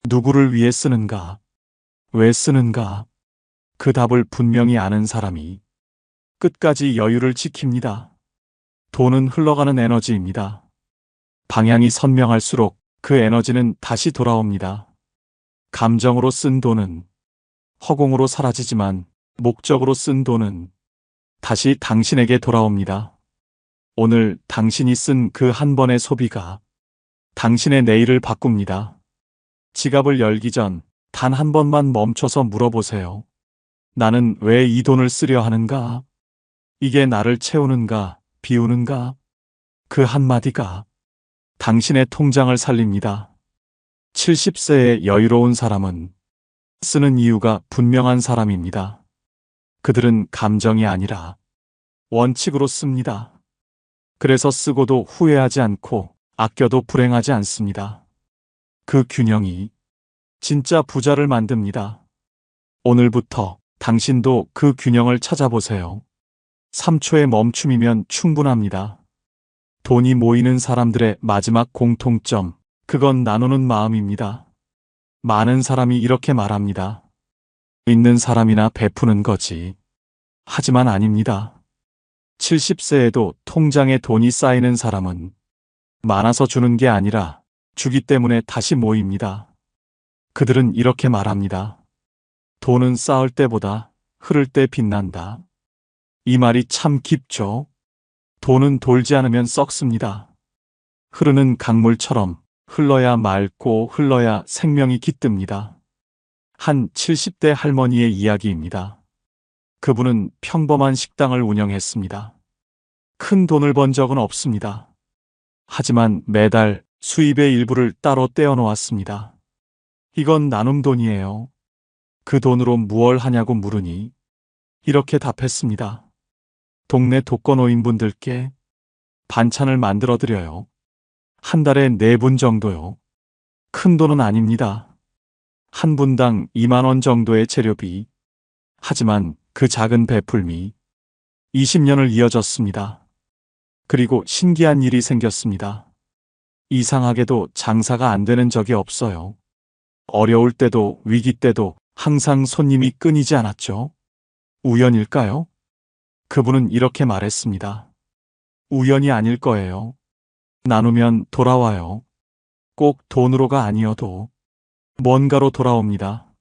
누구를 위해 쓰는가? 왜 쓰는가? 그 답을 분명히 아는 사람이 끝까지 여유를 지킵니다. 돈은 흘러가는 에너지입니다. 방향이 선명할수록 그 에너지는 다시 돌아옵니다. 감정으로 쓴 돈은 허공으로 사라지지만 목적으로 쓴 돈은 다시 당신에게 돌아옵니다. 오늘 당신이 쓴 그 한 번의 소비가 당신의 내일을 바꿉니다. 지갑을 열기 전 단 한 번만 멈춰서 물어보세요. 나는 왜 이 돈을 쓰려 하는가? 이게 나를 채우는가, 비우는가? 그 한마디가 당신의 통장을 살립니다. 70세의 여유로운 사람은 쓰는 이유가 분명한 사람입니다. 그들은 감정이 아니라 원칙으로 씁니다. 그래서 쓰고도 후회하지 않고 아껴도 불행하지 않습니다. 그 균형이 진짜 부자를 만듭니다. 오늘부터 당신도 그 균형을 찾아보세요. 3초의 멈춤이면 충분합니다. 돈이 모이는 사람들의 마지막 공통점, 그건 나누는 마음입니다. 많은 사람이 이렇게 말합니다. 있는 사람이나 베푸는 거지. 하지만 아닙니다. 70세에도 통장에 돈이 쌓이는 사람은 많아서 주는 게 아니라 주기 때문에 다시 모입니다. 그들은 이렇게 말합니다. 돈은 쌓을 때보다 흐를 때 빛난다. 이 말이 참 깊죠. 돈은 돌지 않으면 썩습니다. 흐르는 강물처럼 흘러야 맑고 흘러야 생명이 깃듭니다. 한 70대 할머니의 이야기입니다. 그분은 평범한 식당을 운영했습니다. 큰 돈을 번 적은 없습니다. 하지만 매달 수입의 일부를 따로 떼어놓았습니다. 이건 나눔 돈이에요. 그 돈으로 무얼 하냐고 물으니 이렇게 답했습니다. 동네 독거노인분들께 반찬을 만들어 드려요. 한 달에 4분 정도요. 큰 돈은 아닙니다. 한 분당 2만 원 정도의 재료비. 하지만 그 작은 베풀미 20년을 이어졌습니다. 그리고 신기한 일이 생겼습니다. 이상하게도 장사가 안 되는 적이 없어요. 어려울 때도 위기 때도 항상 손님이 끊이지 않았죠. 우연일까요? 그분은 이렇게 말했습니다. 우연이 아닐 거예요. 나누면 돌아와요. 꼭 돈으로가 아니어도 뭔가로 돌아옵니다.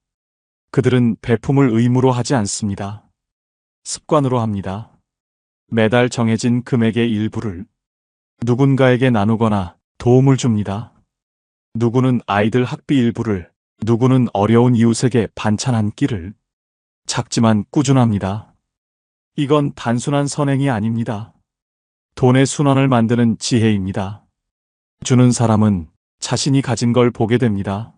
그들은 베품을 의무로 하지 않습니다. 습관으로 합니다. 매달 정해진 금액의 일부를 누군가에게 나누거나 도움을 줍니다. 누구는 아이들 학비 일부를, 누구는 어려운 이웃에게 반찬 한 끼를. 작지만 꾸준합니다. 이건 단순한 선행이 아닙니다. 돈의 순환을 만드는 지혜입니다. 주는 사람은 자신이 가진 걸 보게 됩니다.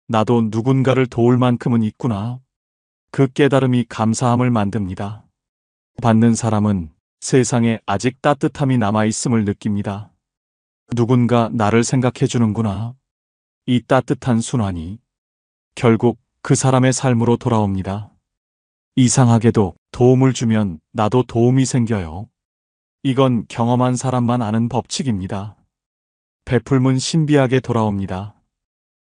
나도 누군가를 도울 만큼은 있구나. 그 깨달음이 감사함을 만듭니다. 받는 사람은 세상에 아직 따뜻함이 남아있음을 느낍니다. 누군가 나를 생각해 주는구나. 이 따뜻한 순환이 결국 그 사람의 삶으로 돌아옵니다. 이상하게도 도움을 주면 나도 도움이 생겨요. 이건 경험한 사람만 아는 법칙입니다. 베풀면 신비하게 돌아옵니다.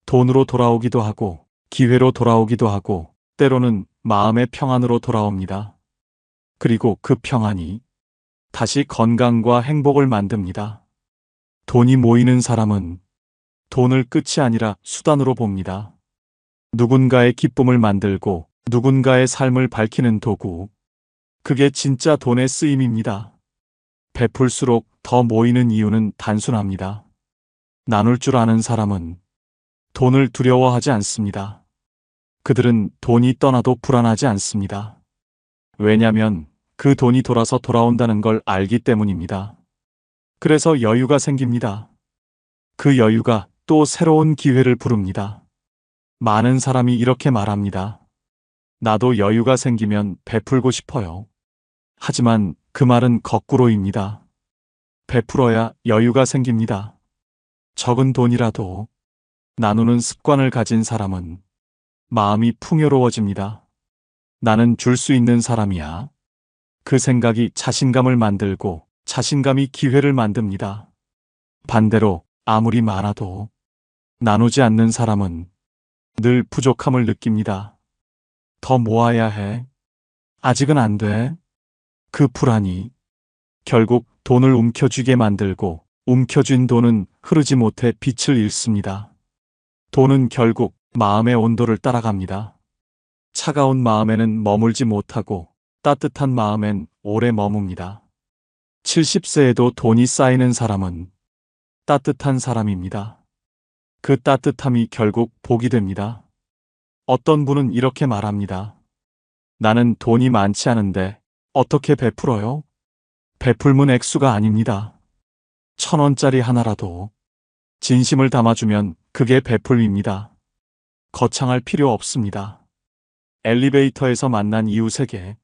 돈으로 돌아오기도 하고, 기회로 돌아오기도 하고, 때로는 마음의 평안으로 돌아옵니다. 그리고 그 평안이 다시 건강과 행복을 만듭니다. 돈이 모이는 사람은 돈을 끝이 아니라 수단으로 봅니다. 누군가의 기쁨을 만들고 누군가의 삶을 밝히는 도구. 그게 진짜 돈의 쓰임입니다. 베풀수록 더 모이는 이유는 단순합니다. 나눌 줄 아는 사람은 돈을 두려워하지 않습니다. 그들은 돈이 떠나도 불안하지 않습니다. 왜냐하면 그 돈이 돌아서 돌아온다는 걸 알기 때문입니다. 그래서 여유가 생깁니다. 그 여유가 또 새로운 기회를 부릅니다. 많은 사람이 이렇게 말합니다. 나도 여유가 생기면 베풀고 싶어요. 하지만 그 말은 거꾸로입니다. 베풀어야 여유가 생깁니다. 적은 돈이라도 나누는 습관을 가진 사람은 마음이 풍요로워집니다. 나는 줄 수 있는 사람이야. 그 생각이 자신감을 만들고 자신감이 기회를 만듭니다. 반대로 아무리 많아도 나누지 않는 사람은 늘 부족함을 느낍니다. 더 모아야 해. 아직은 안 돼. 그 불안이 결국 돈을 움켜쥐게 만들고 움켜쥔 돈은 흐르지 못해 빛을 잃습니다. 돈은 결국 마음의 온도를 따라갑니다. 차가운 마음에는 머물지 못하고 따뜻한 마음엔 오래 머뭅니다. 70세에도 돈이 쌓이는 사람은 따뜻한 사람입니다. 그 따뜻함이 결국 복이 됩니다. 어떤 분은 이렇게 말합니다. 나는 돈이 많지 않은데 어떻게 베풀어요? 베풀면 액수가 아닙니다. 1,000원짜리 하나라도 진심을 담아주면 그게 베풀입니다. 거창할 필요 없습니다. 엘리베이터에서 만난 이웃에게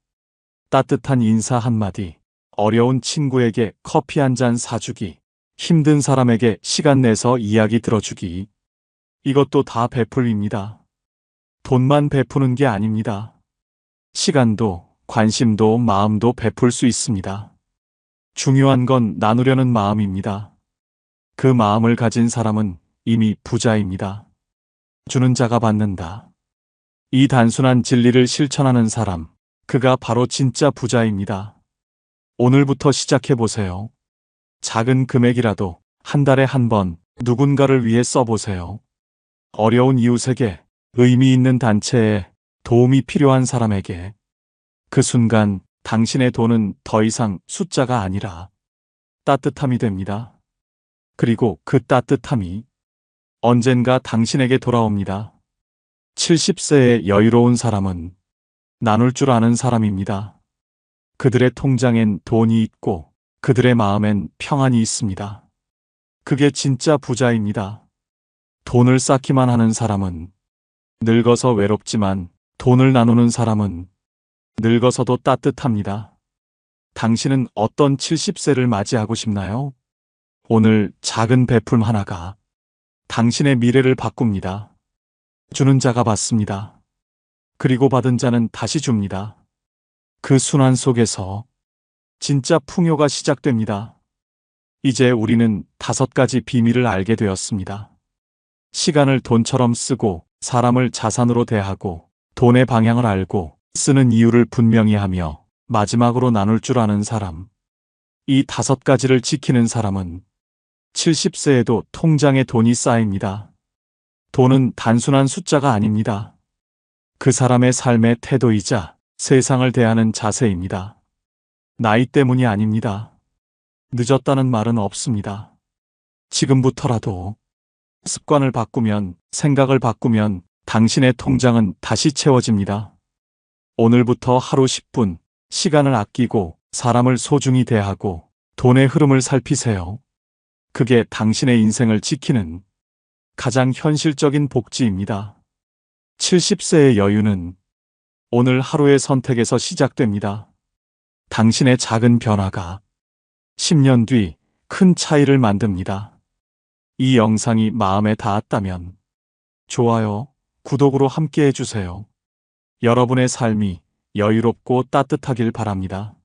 따뜻한 인사 한마디, 어려운 친구에게 커피 한 잔 사주기, 힘든 사람에게 시간 내서 이야기 들어주기. 이것도 다 베풀입니다. 돈만 베푸는 게 아닙니다. 시간도, 관심도, 마음도 베풀 수 있습니다. 중요한 건 나누려는 마음입니다. 그 마음을 가진 사람은 이미 부자입니다. 주는 자가 받는다. 이 단순한 진리를 실천하는 사람, 그가 바로 진짜 부자입니다. 오늘부터 시작해 보세요. 작은 금액이라도 한 달에 한 번 누군가를 위해 써보세요. 어려운 이웃에게, 의미 있는 단체에, 도움이 필요한 사람에게. 그 순간 당신의 돈은 더 이상 숫자가 아니라 따뜻함이 됩니다. 그리고 그 따뜻함이 언젠가 당신에게 돌아옵니다. 70세의 여유로운 사람은 나눌 줄 아는 사람입니다. 그들의 통장엔 돈이 있고 그들의 마음엔 평안이 있습니다. 그게 진짜 부자입니다. 돈을 쌓기만 하는 사람은 늙어서 외롭지만 돈을 나누는 사람은 늙어서도 따뜻합니다. 당신은 어떤 70세를 맞이하고 싶나요? 오늘 작은 베풀 하나가 당신의 미래를 바꿉니다. 주는 자가 받습니다. 그리고 받은 자는 다시 줍니다. 그 순환 속에서 진짜 풍요가 시작됩니다. 이제 우리는 5가지 비밀을 알게 되었습니다. 시간을 돈처럼 쓰고, 사람을 자산으로 대하고, 돈의 방향을 알고, 쓰는 이유를 분명히 하며, 마지막으로 나눌 줄 아는 사람. 이 5가지를 지키는 사람은 70세에도 통장에 돈이 쌓입니다. 돈은 단순한 숫자가 아닙니다. 그 사람의 삶의 태도이자 세상을 대하는 자세입니다. 나이 때문이 아닙니다. 늦었다는 말은 없습니다. 지금부터라도 습관을 바꾸면, 생각을 바꾸면 당신의 통장은 다시 채워집니다. 오늘부터 하루 10분 시간을 아끼고 사람을 소중히 대하고 돈의 흐름을 살피세요. 그게 당신의 인생을 지키는 가장 현실적인 복지입니다. 70세의 여유는 오늘 하루의 선택에서 시작됩니다. 당신의 작은 변화가 10년 뒤 큰 차이를 만듭니다. 이 영상이 마음에 닿았다면 좋아요, 구독으로 함께 해주세요. 여러분의 삶이 여유롭고 따뜻하길 바랍니다.